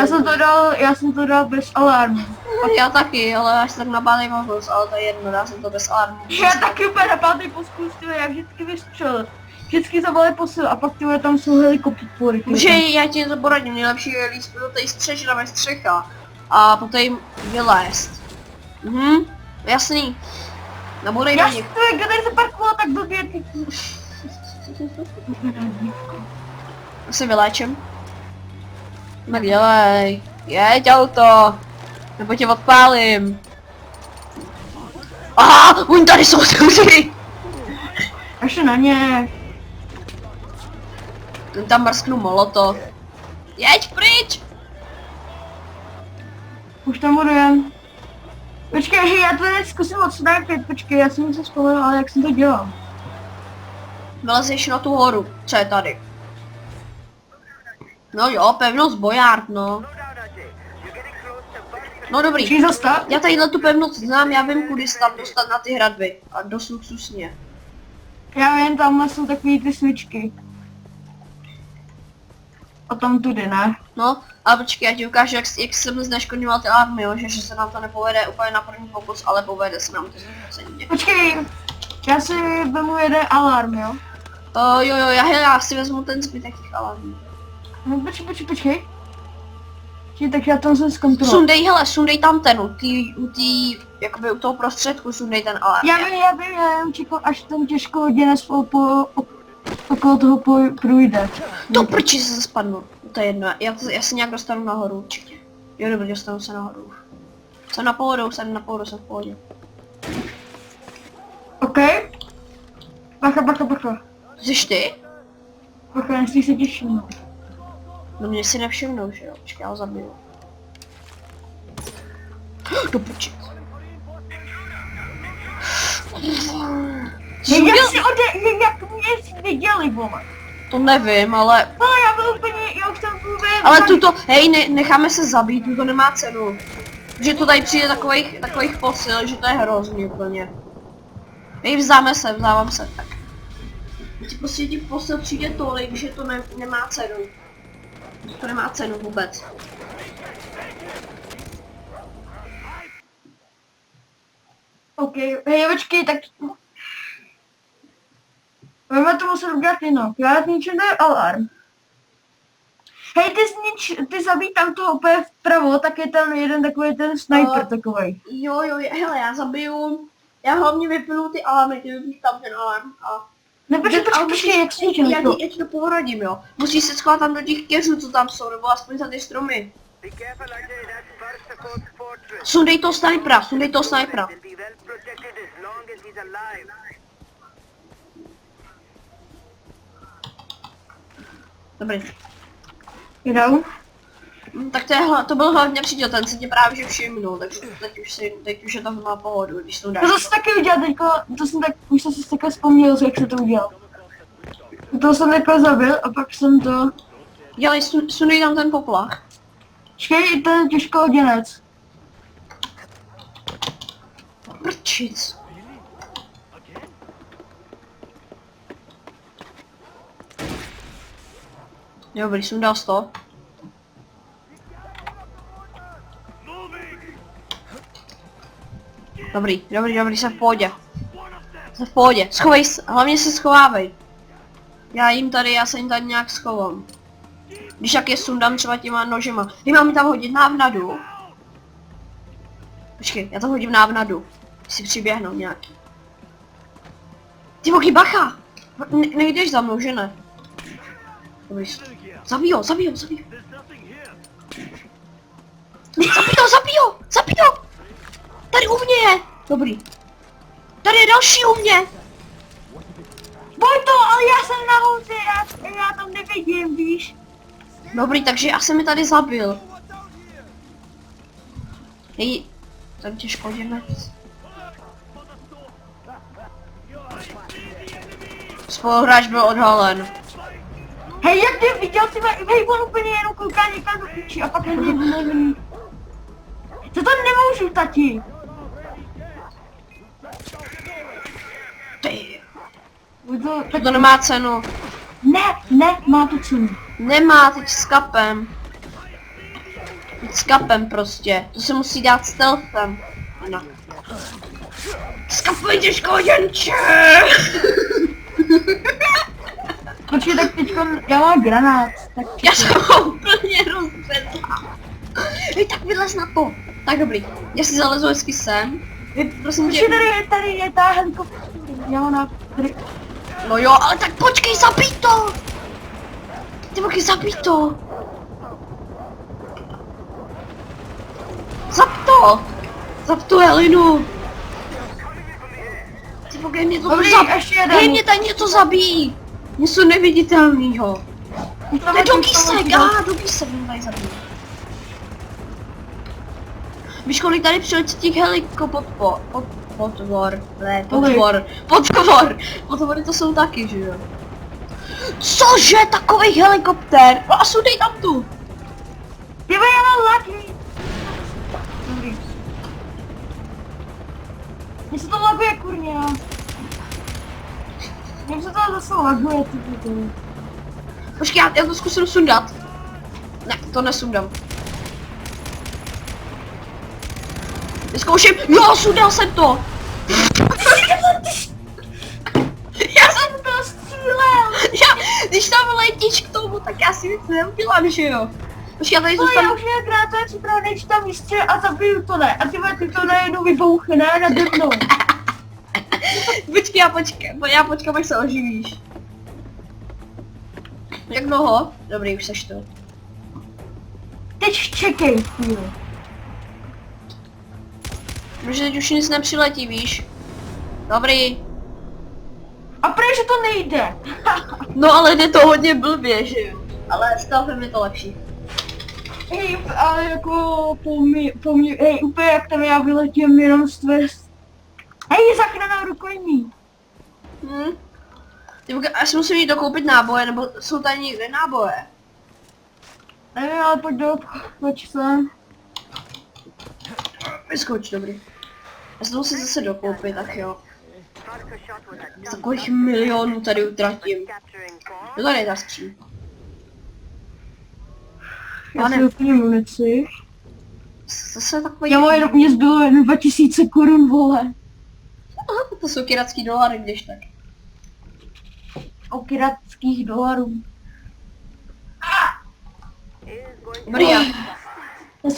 C: Já jsem to dal bez alarmu.
B: Tak já taky, ale až tak na pátý pokus, ale to je jedno, dá jsem to bez alarmu.
C: Já taky úplně na pátý pokus, já vždycky vystřelil. Vždycky zavali posil a pak tyhle tam jsou helikoptery.
B: Může, já ti to poradím, nejlepší je líst do té střeží, tam je střecha. A potom jim vylézt. Jasný. Naborej na nich.
C: Jasný, kde se parkoval tak blbě, ty.
B: Já se vyléčím. Tak dělej. Jeď auto. Nebo tě odpálím. Aha, oni tady jsou ty.
C: Ještě na ně.
B: Ten tam mrsknu molotov. Jeď pryč.
C: Už tam budu jen. Počkej, hej, já to teď zkusím odsnajpit, počkej, já jsem se vzpomněl, ale jak jsem to dělal.
B: vylezeš na tu horu, co je tady. No jo, pevnost Bojard, no. No dobrý,
C: Můžeš zastat?
B: já tadyhle tu pevnost znám, já vím, kudy se tam dostat na ty hradby. A dost luxusně.
C: Já vím, tamhle jsou takový ty svičky. A tam tudy, ne?
B: No, ale počkej, já ti ukážu, jak jsem zneškodňoval ty army, jo, že se nám to nepovede úplně na první pokus, ale povede se nám to zhodnocení.
C: Počkej, já si vemu jeden alarm, jo?
B: Jo, já si vezmu ten zbytek těch alarmů.
C: No počkej. Tak já tam jsem zkontroloval.
B: Sundej tam ten, jakoby u toho prostředku sundej ten alarm.
C: Já vím, čekal, až ten těžkoděnec okolo toho průjde.
B: To prči se spadnu, to je jedno, já se nějak dostanu nahoru určitě. Jo dobrý, dostanu se nahoru. Jsem na pohodu, jsem v pohodě.
C: OK. Bacha.
B: Jsi ty?
C: Bacha, nesmí se tě všimnout.
B: No mě si nevšimnou, že jo, počkej, já ho zabiju. Do prči.
C: Jak mě viděli, vole.
B: To nevím, ale...
C: No já byl úplně, já už tam vůbec...
B: Ale hej, necháme se zabít, to nemá cenu. Že to tady přijde takových posil, že to je hrozný úplně. Hej, vzdávám se, tak. Prostě těch posil přijde tolik, že to nemá cenu. To nemá cenu vůbec.
C: OK, hej, počkej, tak... Budeme to muset udělat jinak. Já zničím ten alarm. Hej, ty zabij tam toho úplně vpravo, tak je tam jeden takový ten sniper takovej.
B: Jo, hele, já zabiju... Já hlavně vypnu ty alarmy, ty vypnu tam ten alarm a...
C: Ne, počkej, jak sničím
B: já
C: to?
B: ti to poradím, jo. Musíš se schovat tam do těch keřů, co tam jsou, nebo aspoň za ty stromy. Sundej toho snipera. Dobrý.
C: Jdou?
B: Tak to byl hlavně přítel, ten se tě právě že všimnul, takže teď už je to má pohodu, když to dáš.
C: To jsem taky udělal teďko, už jsem si takhle vzpomněl, jak se to udělal. To jsem takhle zabil a pak jsem to...
B: Dělej, sunej tam ten poplach.
C: Čekej, ten těžkoděnec.
B: Prčic. Dobrý, sundal to. Dobrý, jsem v pohodě. Schovej se, hlavně se schovávej. Já se jim tady nějak schovám. Když jak je sundám třeba těma nožema. Mám tam hodit návnadu. Počkej, já tam hodím návnadu. Si přiběhnou nějak. Ty boky, bacha! Nejdeš za mnou, že ne? Dobrý. Zabij ho! Zabij ho! Tady u mě je! Dobrý. Tady je další u mě!
C: Boj to, ale já jsem nahoře, já tam nevidím, víš?
B: Dobrý, takže já jsem mi tady zabil. Hej, ten těžkoděnec. Spoluhráč byl odhalen.
C: Hej, jak ty viděl, hej, on úplně jenom kouká někam do píči a pak nevím. To tam nemůžu, tati.
B: Ty. To nemá cenu.
C: Ne, má to cenu.
B: Nemá, teď s kapem. Prostě. To se musí dát stealthem. Ano. S kapem těžkoděnče!
C: Počkej, tak teďko, já mám granát. Tak
B: Já jsem ho úplně rozvedla. Hej, tak vylez na to. Tak dobrý, já si zalezu hezky sem. Prosím tě.
C: Tady je ta helikoptera. Já mám tady.
B: No jo, ale tak počkej, zabij to! Ty boky, zabij to! Zap tu Helinu! Ty boky, mě to
C: Dobrý,
B: zabij!
C: ještě jeden.
B: Hej, mě tady něco zabíjí! Něco neviditelného. To je Dogísek, Dogísek mě tady zabíjí. Víš, kolik tady přiletí těch Potvor, ne, potvor, potvory to jsou taky, že jo. Cože, takový helikoptér, no a sudej tam tu.
C: Ty vole, já mám laky. Dobrý. Mně se to laguje, kurňa. Mně se to zase laguje, ty pitomí.
B: Počkej, já to zkusím sundat. Ne, to nesundám. Vyzkouším, jo, sundal jsem to. Já jsem to střílel. Když tam letíš k tomu, tak já si nic neudělám, že jo. Počkej, já tady
C: Já
B: zůstanu.
C: už některá to je připravený, že tam vystřel a zabiju to ne. A ty to najednou vybouchne nade mnou.
B: Počkej, já počkám, až se oživíš. Jak dlouho? Dobrý, už seš to.
C: Teď čekej chvíli.
B: Protože teď už nic nepřiletí, víš? Dobrý.
C: A proč to nejde?
B: No ale jde to hodně blbě, že jo? Ale stealthem je to lepší.
C: Hej, ale jako po mně, hej, úplně jak tam já vyletím jenom z tvé... Hej, záchrana rukojmí.
B: Já si musím jít dokoupit náboje, nebo jsou tady někde náboje?
C: Nevím, ale pojď sem.
B: Vyskoč, dobrý. Já se to musím zase dokoupit, tak jo. Z takových milionů tady utratím. Jo, tady je ta skříň.
C: Já si doplním munici.
B: Zase takový...
C: Já mám mě zbylo jen 2000 korun, vole.
B: Aha, to jsou kiratský dolary, když tak.
C: O kiratských dolarů.
B: Dobrý, já.
C: Já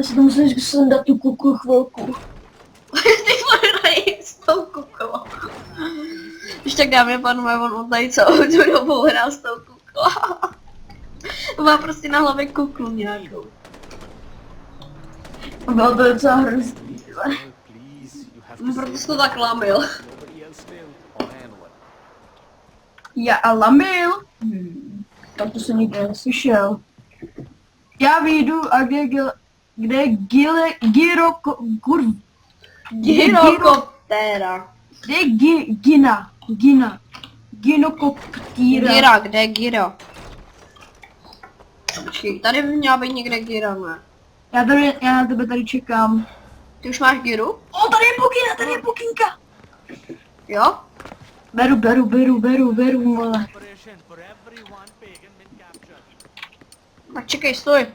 C: si to musím sundat tu kuku chvilku.
B: Ty vole, s tou kukou. Když tak dámy a pánové, on tady celou tu dobu hrál s tou kukou. Má prostě na hlavě kuklu nějakou.
C: Bylo to docela hrozný.
B: No proto jsi to tak lamil.
C: Já a lamil? Tak to jsem nikdy neslyšel. Já vyjdu a kde je
B: Gyrokoptéra.
C: Kde je Ginokoptíra.
B: Gira, kde je Gira? Počkej, tady by měla být někde Gira, ne?
C: Já na tebe tady čekám.
B: Ty už máš Giru?
C: O, tady je Pukínka.
B: Jo?
C: Beru, vole.
B: Tak čekej, stoj.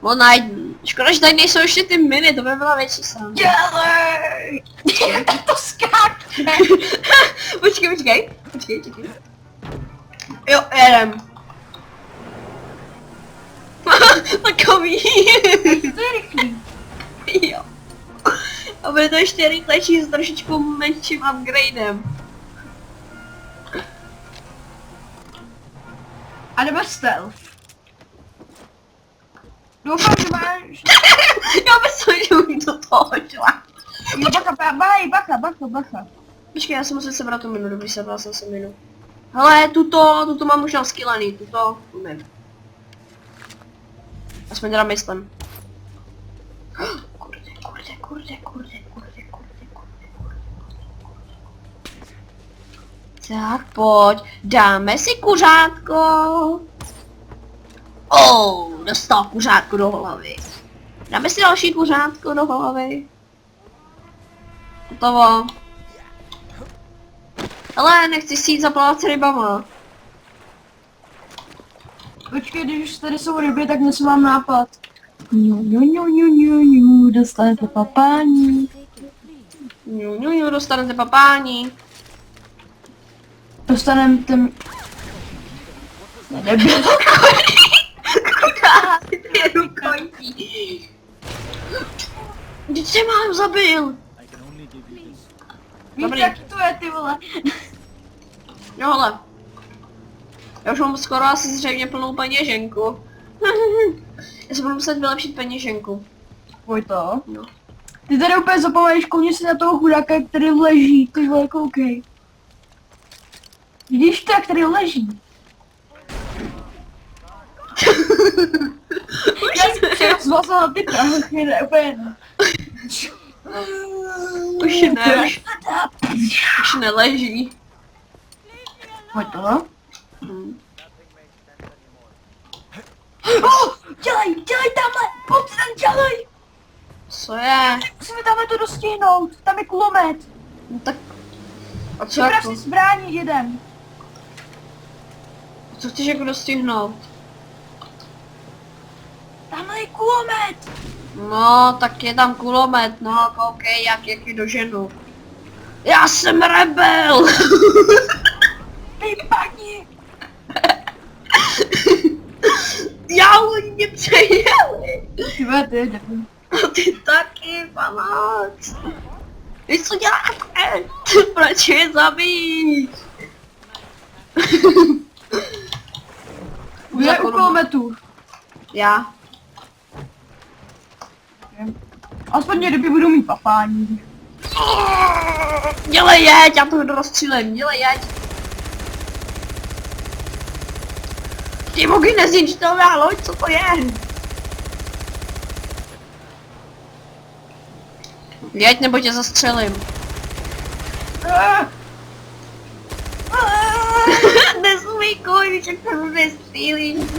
B: No najď. Škoda, že tady nejsou ještě ty miny, to by byla větší sám.
C: Dělej! Jak to skáče?
B: Počkej. Jo, jedem. Takový.
C: To je rychlý.
B: Jo. A bude to ještě rychlejší s trošičku menším upgradem.
C: A nebo stealth. Doufám, že máš...
B: Já myslím, že už do toho šla.
C: Jo, bacha.
B: Počkej, já si musím sebrat tu minu, dobrý, sebral jsem si minu. Hele, tuto mám už naskýlený, tuto umím. Aspoň teda myslím. Kurde. Tak pojď, dáme si kuřátko. Dostal kuřátko do hlavy. Dáme si další kuřátko do hlavy. Hotovo. Ale nechci si jít zaplavat s rybama.
C: Počkej, když už tady jsou ryby, tak něco mám nápad. Dostanete papání.
B: Dostanete papání.
C: Dostanete... Nedebil.
B: Kudá, ty rukojmí. Vždyť se mám zabil.
C: Víš,
B: Dobrý.
C: jak to je, ty vole.
B: Jo, hele. Já už mám skoro asi zřejmě plnou peněženku. Já si budu muset vylepšit peněženku.
C: Pojď to.
B: No.
C: Ty tady úplně zapomeneš, koukni si na toho chudáka, který leží, ty vole, koukej. Vidíš to, jak tady leží? Já si přerozvazal na ty prachy, ne, úplně.
B: Už neleží.
C: Pojď to.
B: Hm.
C: Dělej tamhle! Pojď tam, dělej!
B: Co je?
C: Musíme tamhle to dostihnout, tam je kulomet.
B: No tak... A co
C: Připrav
B: jako?
C: si zbraní, jedem.
B: Co chceš jako dostihnout?
C: Tamhle je kulomet.
B: No, tak je tam kulomet, no, koukej, jak je doženu. Já jsem rebel!
C: Vypadni.
B: Já oni mě přejeli!
C: Ty jedem.
B: A ty taky, panáč! Vy co děláte? Proč je zabít?
C: Je u kulometu.
B: Já?
C: Aspoň ryby budou mít papání.
B: Dělej jeď, já to rozstřílím, dělej jeď. Ty mogy nezničitelná loď, co to je? Jeď nebo tě zastřelím. Nesmíkuj, když jak to nestřílím.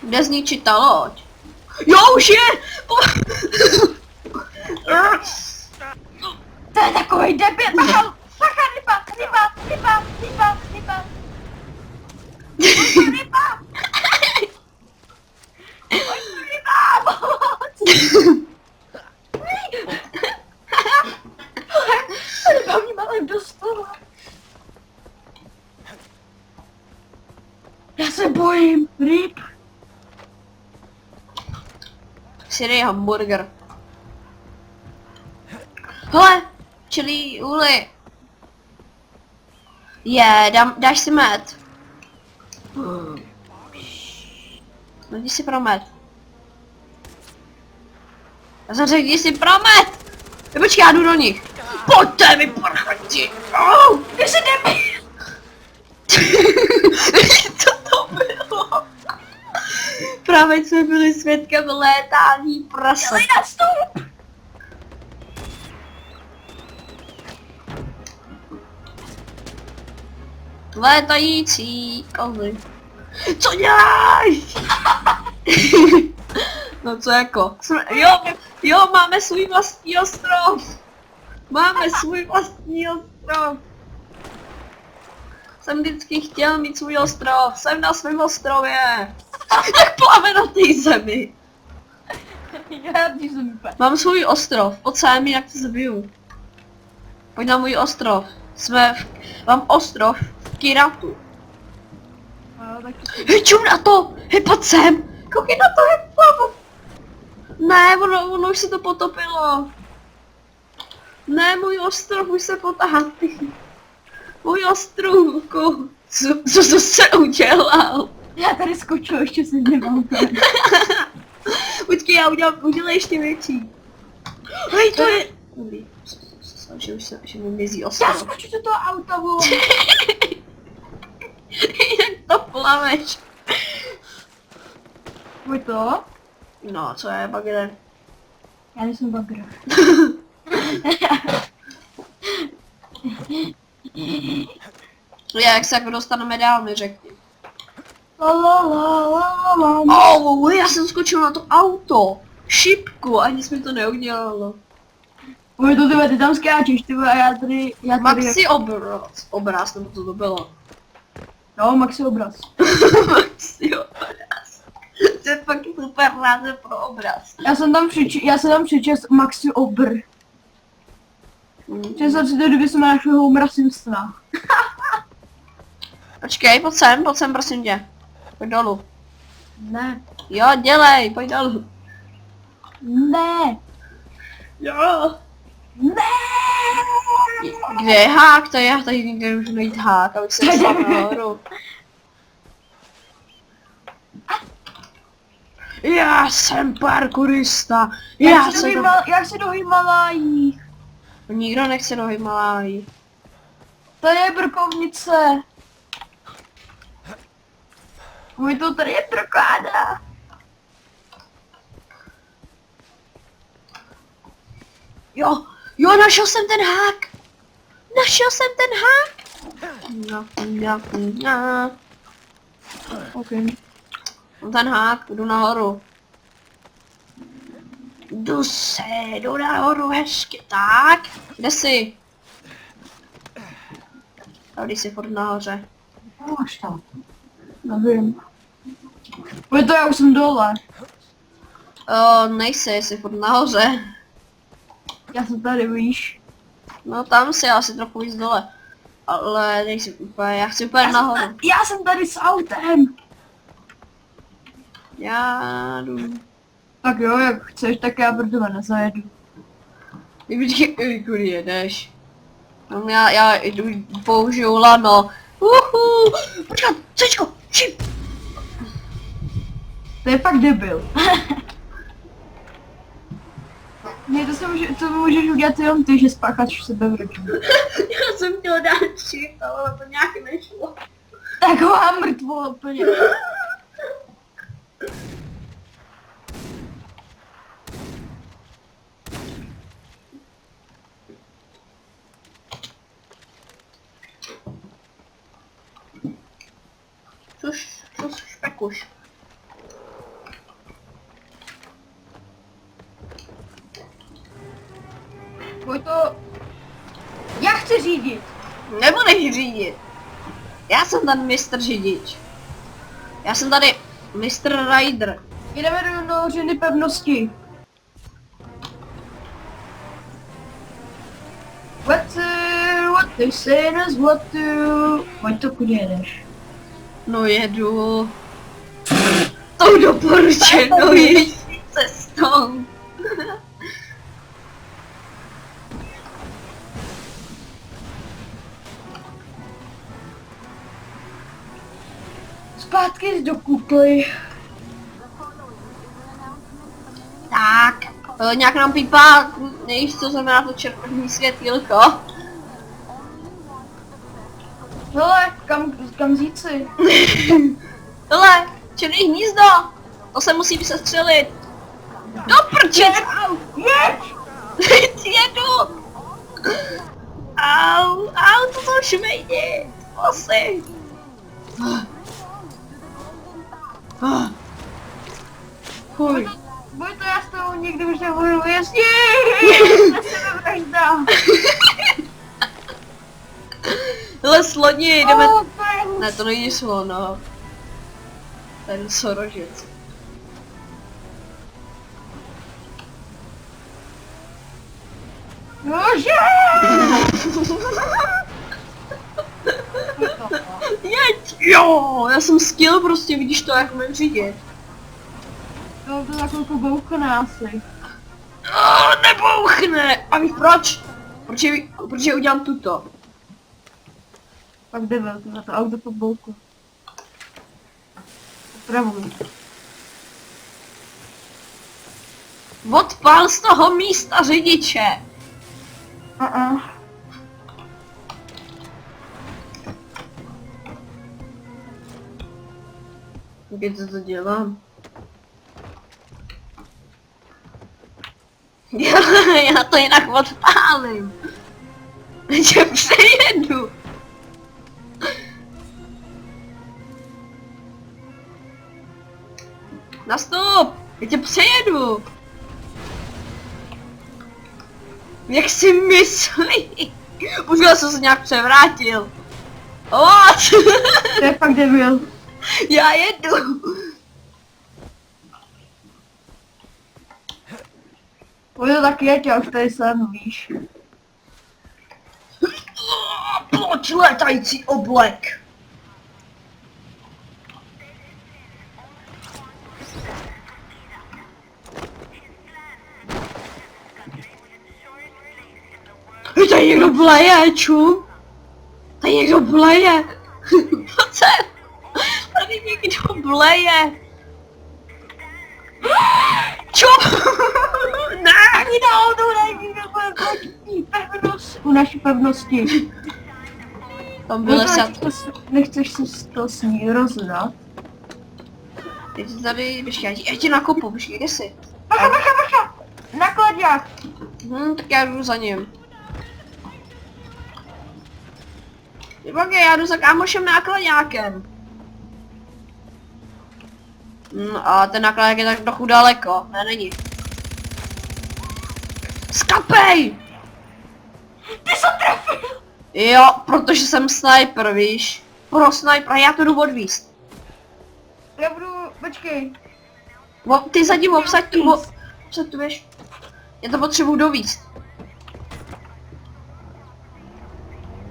B: Kde zničit ta loď? Jo, už je!
C: To je takovej debil. Bacha, ryba. Ryba mě malem dostala. Já se bojím ryb.
B: Si dej hamburger. Hele, čili úly. Dáš si med. Jdi si pro med. Já jsem řekl, jdi si pro med. Počkej, já jdu do nich. Pojďte mi prchanti.
C: Ty jsi debil.
B: Co to bylo? Právě jsme byli svědkem létání prasa.
C: Dělej nastup.
B: Létající kozy. Co děláš? No co jako? Jo, máme svůj vlastní ostrov. Máme svůj vlastní ostrov. Jsem vždycky chtěl mít svůj ostrov. Jsem na svém ostrově. Jak plave na té zemi.
C: Já když jsem úplně.
B: Mám svůj ostrov. Pojď sem, jinak to zabiju. Pojď na můj ostrov. Mám ostrov v Kiratu. Hej, čum na to! Hej, pojď sem! Koukej na to, hej, plavo! Ne, ono už se to potopilo. Ne, můj ostrov už se potahátý. Můj ostrovku. Co se udělal?
C: Já tady skočil, ještě se nemám.
B: Počkej, já udělej ještě větší. Hej, to je... Dobrý. Že mi mizí
C: Já
B: ostrov.
C: skoču do toho auta, vole.
B: Jak to plaveš?
C: Pojď to.
B: No, co je, bagre?
C: Já nejsem bagr.
B: Jak se jako dostaneme dál, mi řekni. Já jsem skočil na to auto. Šipku, ani jsme to neudělalo.
C: Pojď to, ty tam skáčeš, ty a já tady...
B: Maxi obraz, nebo co to bylo?
C: Jo, Maxi obraz.
B: Maxi obraz. To je fakt super název pro obraz.
C: Já jsem tam přečest Maxi obr. Přesně si do doby jsme našli Homera Simpsona.
B: Počkej, pojď sem, prosím tě. Pojď dolů.
C: Ne.
B: Jo, dělej, pojď dolů.
C: Ne.
B: Jo.
C: Ne.
B: Kde je hák? To já tady nikde nemůžu najít hák, abych se dostal nahoru. Já jsem parkourista.
C: Jak se do Himalají.
B: Nikdo nechce do Himalají.
C: To je brkovnice. Můj to tady je prokládá.
B: Jo, jo, našel jsem ten hák. Našel jsem ten hák. Ja.
C: OK.
B: Ten hák, jdu nahoru. Jdu nahoru hezky, tak. Kde jsi? Tady jsi furt nahoře.
C: Máš tam. Nevím. Pojď to, já už jsem dole.
B: Nejsi, jsi furt nahoře.
C: Já jsem tady, víš.
B: No tam si asi trochu víc dole. Ale nejsi úplně, já chci úplně nahoru.
C: Já jsem tady s autem.
B: Já jdu.
C: Tak jo, jak chceš, tak já pro tebe nezajedu.
B: Počkej, kudy jedeš? No já jdu, použiju lano. Počkat, Cčko, šip.
C: To je fakt debil. Ne, to můžeš udělat jenom ty, že spácháš sebevraždu.
B: Já jsem chtěl dát šip, ale to nějak nešlo.
C: Taková mrtvola úplně.
B: Čus, špekuš.
C: Pojď to... Já chci řídit.
B: Nebudeš řídit. Já jsem ten mistr řidič. Já jsem tady mistr rider.
C: Jdeme do nořiny pevnosti. What they say is what to... Pojď to, kudy jedeš?
B: No jedu tou doporučenou jezdí cestou.
C: Zpátky do kupy.
B: Tak, nějak nám pípá, nevíš, co znamená to červený světýlko.
C: Hele, kam jít si?
B: Hele, černý hnízdo, to se musí sestřelit. Do prčic!
C: Jeď!
B: Jedu! Au, to jsou šmejdi! Osy! Fuj.
C: Boj to, já s tou někdy už nebudu jezdit! Na sebe vražda!
B: Hele, sloni, jdeme...
C: Oh, thanks.
B: Ne, to není slon, no. Ten sorožec.
C: Nože!
B: Jeď! Jo, já jsem skill prostě, vidíš to, jak umím řídit.
C: To za chvilku bouchne asi.
B: Nebouchne! A víš proč? Protože udělám tuto.
C: Pak jde na to auto po bouku. Pravuji.
B: Odpál z toho místa řidiče! Kde to dělám? Já to jinak odpálím. Že přejedu. Nastup! Já tě přejedu. Jak si myslí? Už jsem se nějak převrátil. What?
C: To je fakt debil.
B: Já jedu.
C: Pojď to taky jeď, já už tady jsem, víš.
B: Ploč letající oblek. Tady někdo bleje, čum. Tady někdo bleje. Pojď sem. Tady někdo bleje. Čum. Ne.
C: Ani náhodou není u naší pevnosti.
B: Tam byl sad.
C: Nechceš si to s ní rozdat?
B: Teď tady, počkej, já tě nakopu, počkej, kde jsi?
C: Bacha! Nakladňák!
B: Tak já jdu za ním. Ok, já jdu za kámošem nákladňákem. A ten nákladňák je tak trochu daleko, ne, není. Skapej!
C: Ty se trefil!
B: Jo, protože jsem sniper, víš. Pro sniper, já to jdu odvíst.
C: Já budu, počkej.
B: Ty zatím obsaď tu běž. Já to potřebuji dovíst.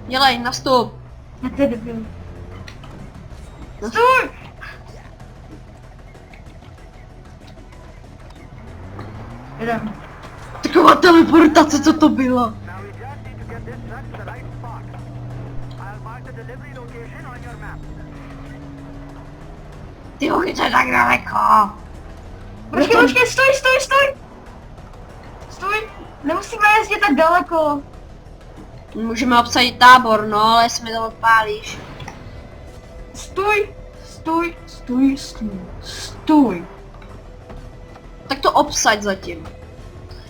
B: Dělej, nastup.
C: Já to je debil. Stůj! Jdem.
B: Taková teleportace, co to bylo?
D: Now we just need to get this truck to the right spot. I'll mark the delivery location on your map.
B: Ty hoky, to je tak daleko.
C: Počkej, stůj! Stůj! Nemusíme jezdit tak daleko.
B: Můžeme obsadit tábor, no, ale jestli mi to odpálíš.
C: Stůj!
B: Tak to obsaď zatím.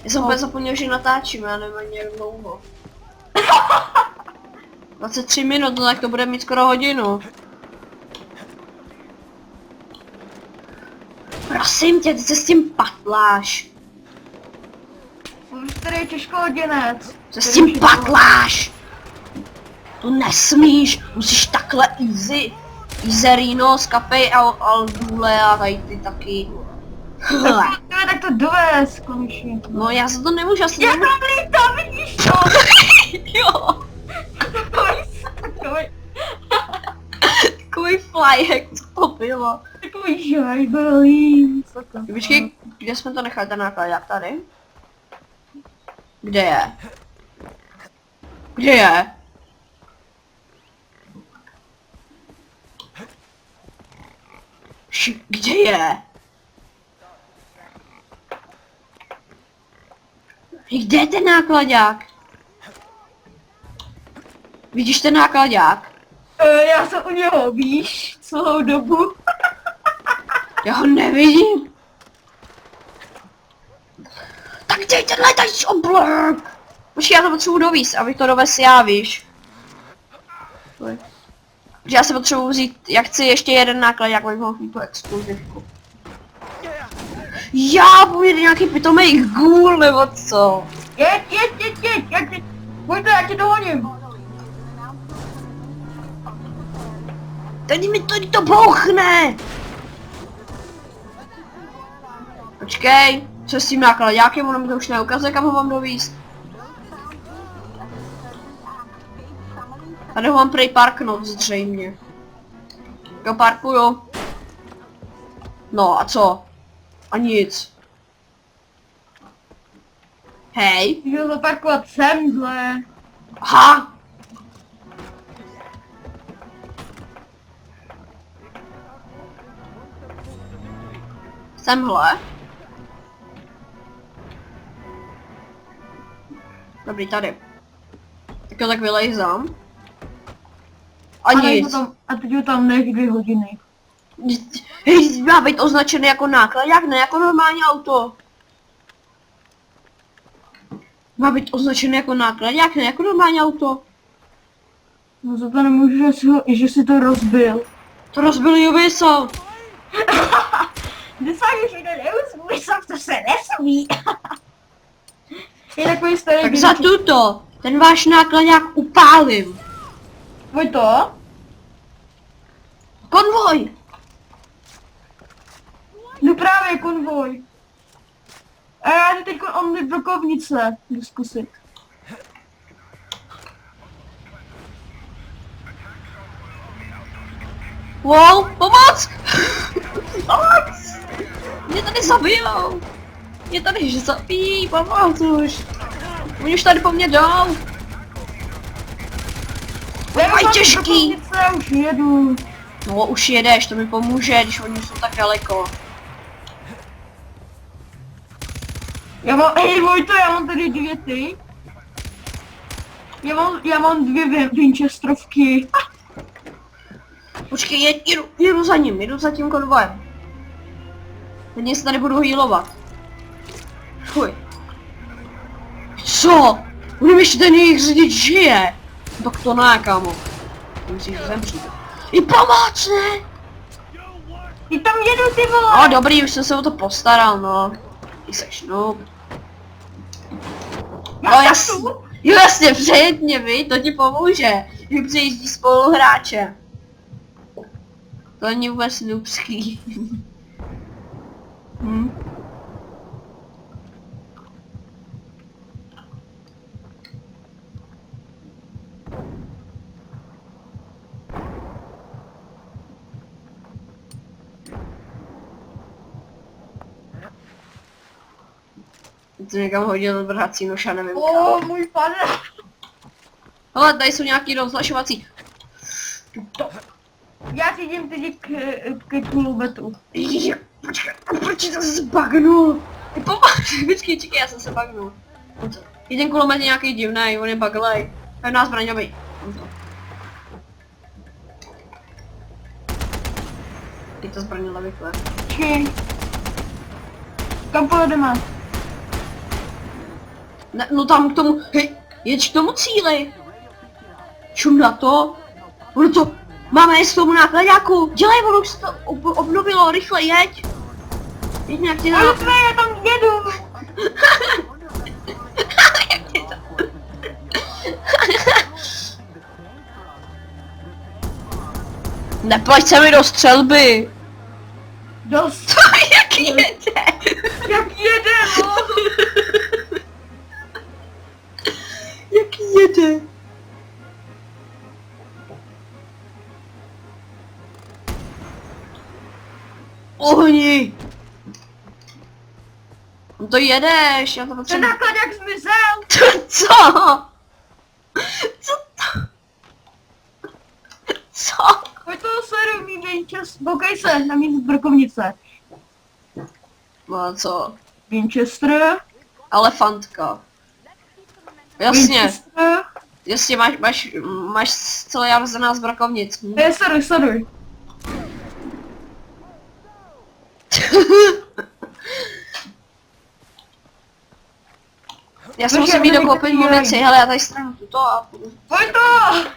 B: Já jsem úplně zapomněl, že natáčím, já nevím ani jak dlouho. 23 minut, no tak to bude mít skoro hodinu. Prosím tě, ty se s tím patláš.
C: Už tady je těžkohodinec.
B: Se s tím patláš. To nesmíš, musíš takhle easy. Easy skapej Aldule a tady ty taky.
C: Tak to dovez konečně.
B: No já za to nemůžu, asi
C: Já
B: nemůžu.
C: tam lítám, vidíš to?
B: Jo, takový flyhack, co to bylo?
C: Takový žajbelí.
B: Počkej, kde jsme to nechali, ten nákladňák tady? Kde je? Kde je? Kde je? Kde je ten nákladňák? Vidíš ten nákladňák?
C: Já jsem u něho, víš, celou dobu.
B: Já ho nevidím. Tak dej ten letající oblek. Počkej, já to potřebuji dovíst, abych to dovez já, víš. Že já se potřebuji vzít, jak chci ještě jeden náklad, jak mohl mít tu explozivku. Já budu nějaký pitomej gůl, nebo co?
C: Jeď, pojďte, já tě dohoním.
B: Tady mi to bouchne! Počkej, co s tím nákladňákem, ono mi to už neukazuje, kam ho mám dovíst. Tady ho mám prej parknout zřejmě. Jo, parkuju. No a co? A nic. Hej.
C: Můžu zaparkovat semhle.
B: Aha. Semhle. Dobrý, tady. Tak jo, tak vylejzám. A nic.
C: A teď ho tam nech 2 hodiny.
B: Hej, má být označený jako náklad, jak ne, jako normální auto. Má být označený jako náklad, jak ne, jako normální auto.
C: No za to nemůžu, že si to rozbil.
B: To rozbili Ubisoft.
C: Dosáhneš, že Ubisoft, to se nesmí. Je takový starý
B: Tak za tuto, ten váš nákladňák upálím.
C: Pojď to.
B: Konvoj!
C: No právě konvoj. A já jdu teď on brokovnice jdu zkusit.
B: Wow, pomoc! Pomoc! Mě tady zabijou! Mě tady zabijí, pomoc už! Oni už tady po mně jdou! Mají těžký!
C: Brokovnice, už jedu.
B: No už jedeš, to mi pomůže, když oni jsou tak daleko.
C: Já mám, hej Vojto, já mám tady 2 ty. Já mám 2 Winchesterovky.
B: Počkej, jedu za ním, jedu za tím konvojem. Teď se tady budu healovat. Fuj. Co? On ještě ten jejich řidič žije. Tak to ne, kámo. Musíš zemřít. I pomoc, ne?
C: Ty tam jedu, ty vole!
B: Dobrý, už jsem se o to postaral, no. Ty seš noob. No jasně. Jo, jasně, přejedně, vy, to ti pomůže. Že přejíždí spoluhráče. To není vůbec noobský. To někam hodil vrhací nož a nevím kam.
C: Můj pane!
B: Hele, tady jsou nějaký rozhlašovací.
C: Já si jdem teď k klubetu.
B: Počkej, proč to se bugnul? Ty pomáš, vždycky čekaj, já jsem se bugnul. Jeden kulomet je nějaký divný, on je buglej. Pevná zbraňový. Ty to zbraně levykle.
C: Počkej. Kam pojedeme?
B: Ne, no tam k tomu, hej, jeď k tomu cíli. Čum na to. Ono to, máme jít k tomu nákladáku. Dělej, ono už se to obnovilo, rychle jeď. Jeď nějak ty
C: Ale tvé, já tam jedu!
B: Neplať se mi do střelby.
C: Dost.
B: Jak jede?
C: Jak jede, no!
B: Jak jede? Ohni! No to jedeš, já to
C: Ten
B: potřebuji.
C: nákladák zmizel!
B: Co? Co to? Co?
C: Pojď toho sleduj, mý Winchester, koukej se na mý brokovnice.
B: No co?
C: Winchester,
B: Elefantka. Jasně,
C: Winchester.
B: jasně, máš celý arzenál zbrakovnic. Hm?
C: Sleduj.
B: Já si
C: Počkej,
B: musím jít
C: bude
B: dokoupit
C: takový
B: munici, hele, já tady stranu tuto a půjdu.
C: Pojď to!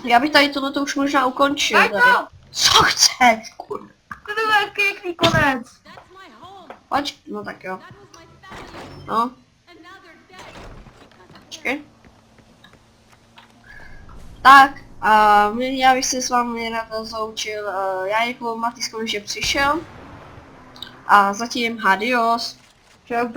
B: Já bych tady tohleto už možná ukončil.
C: Pojď
B: Tady.
C: to!
B: Co chceš, kurva?
C: To byl jaký konec.
B: Pojď, no tak jo. No. Počkej. Tak, a já bych se s vámi rád rozloučil. Já jako Matýsko, že přišel. A zatím adios.
C: Čau.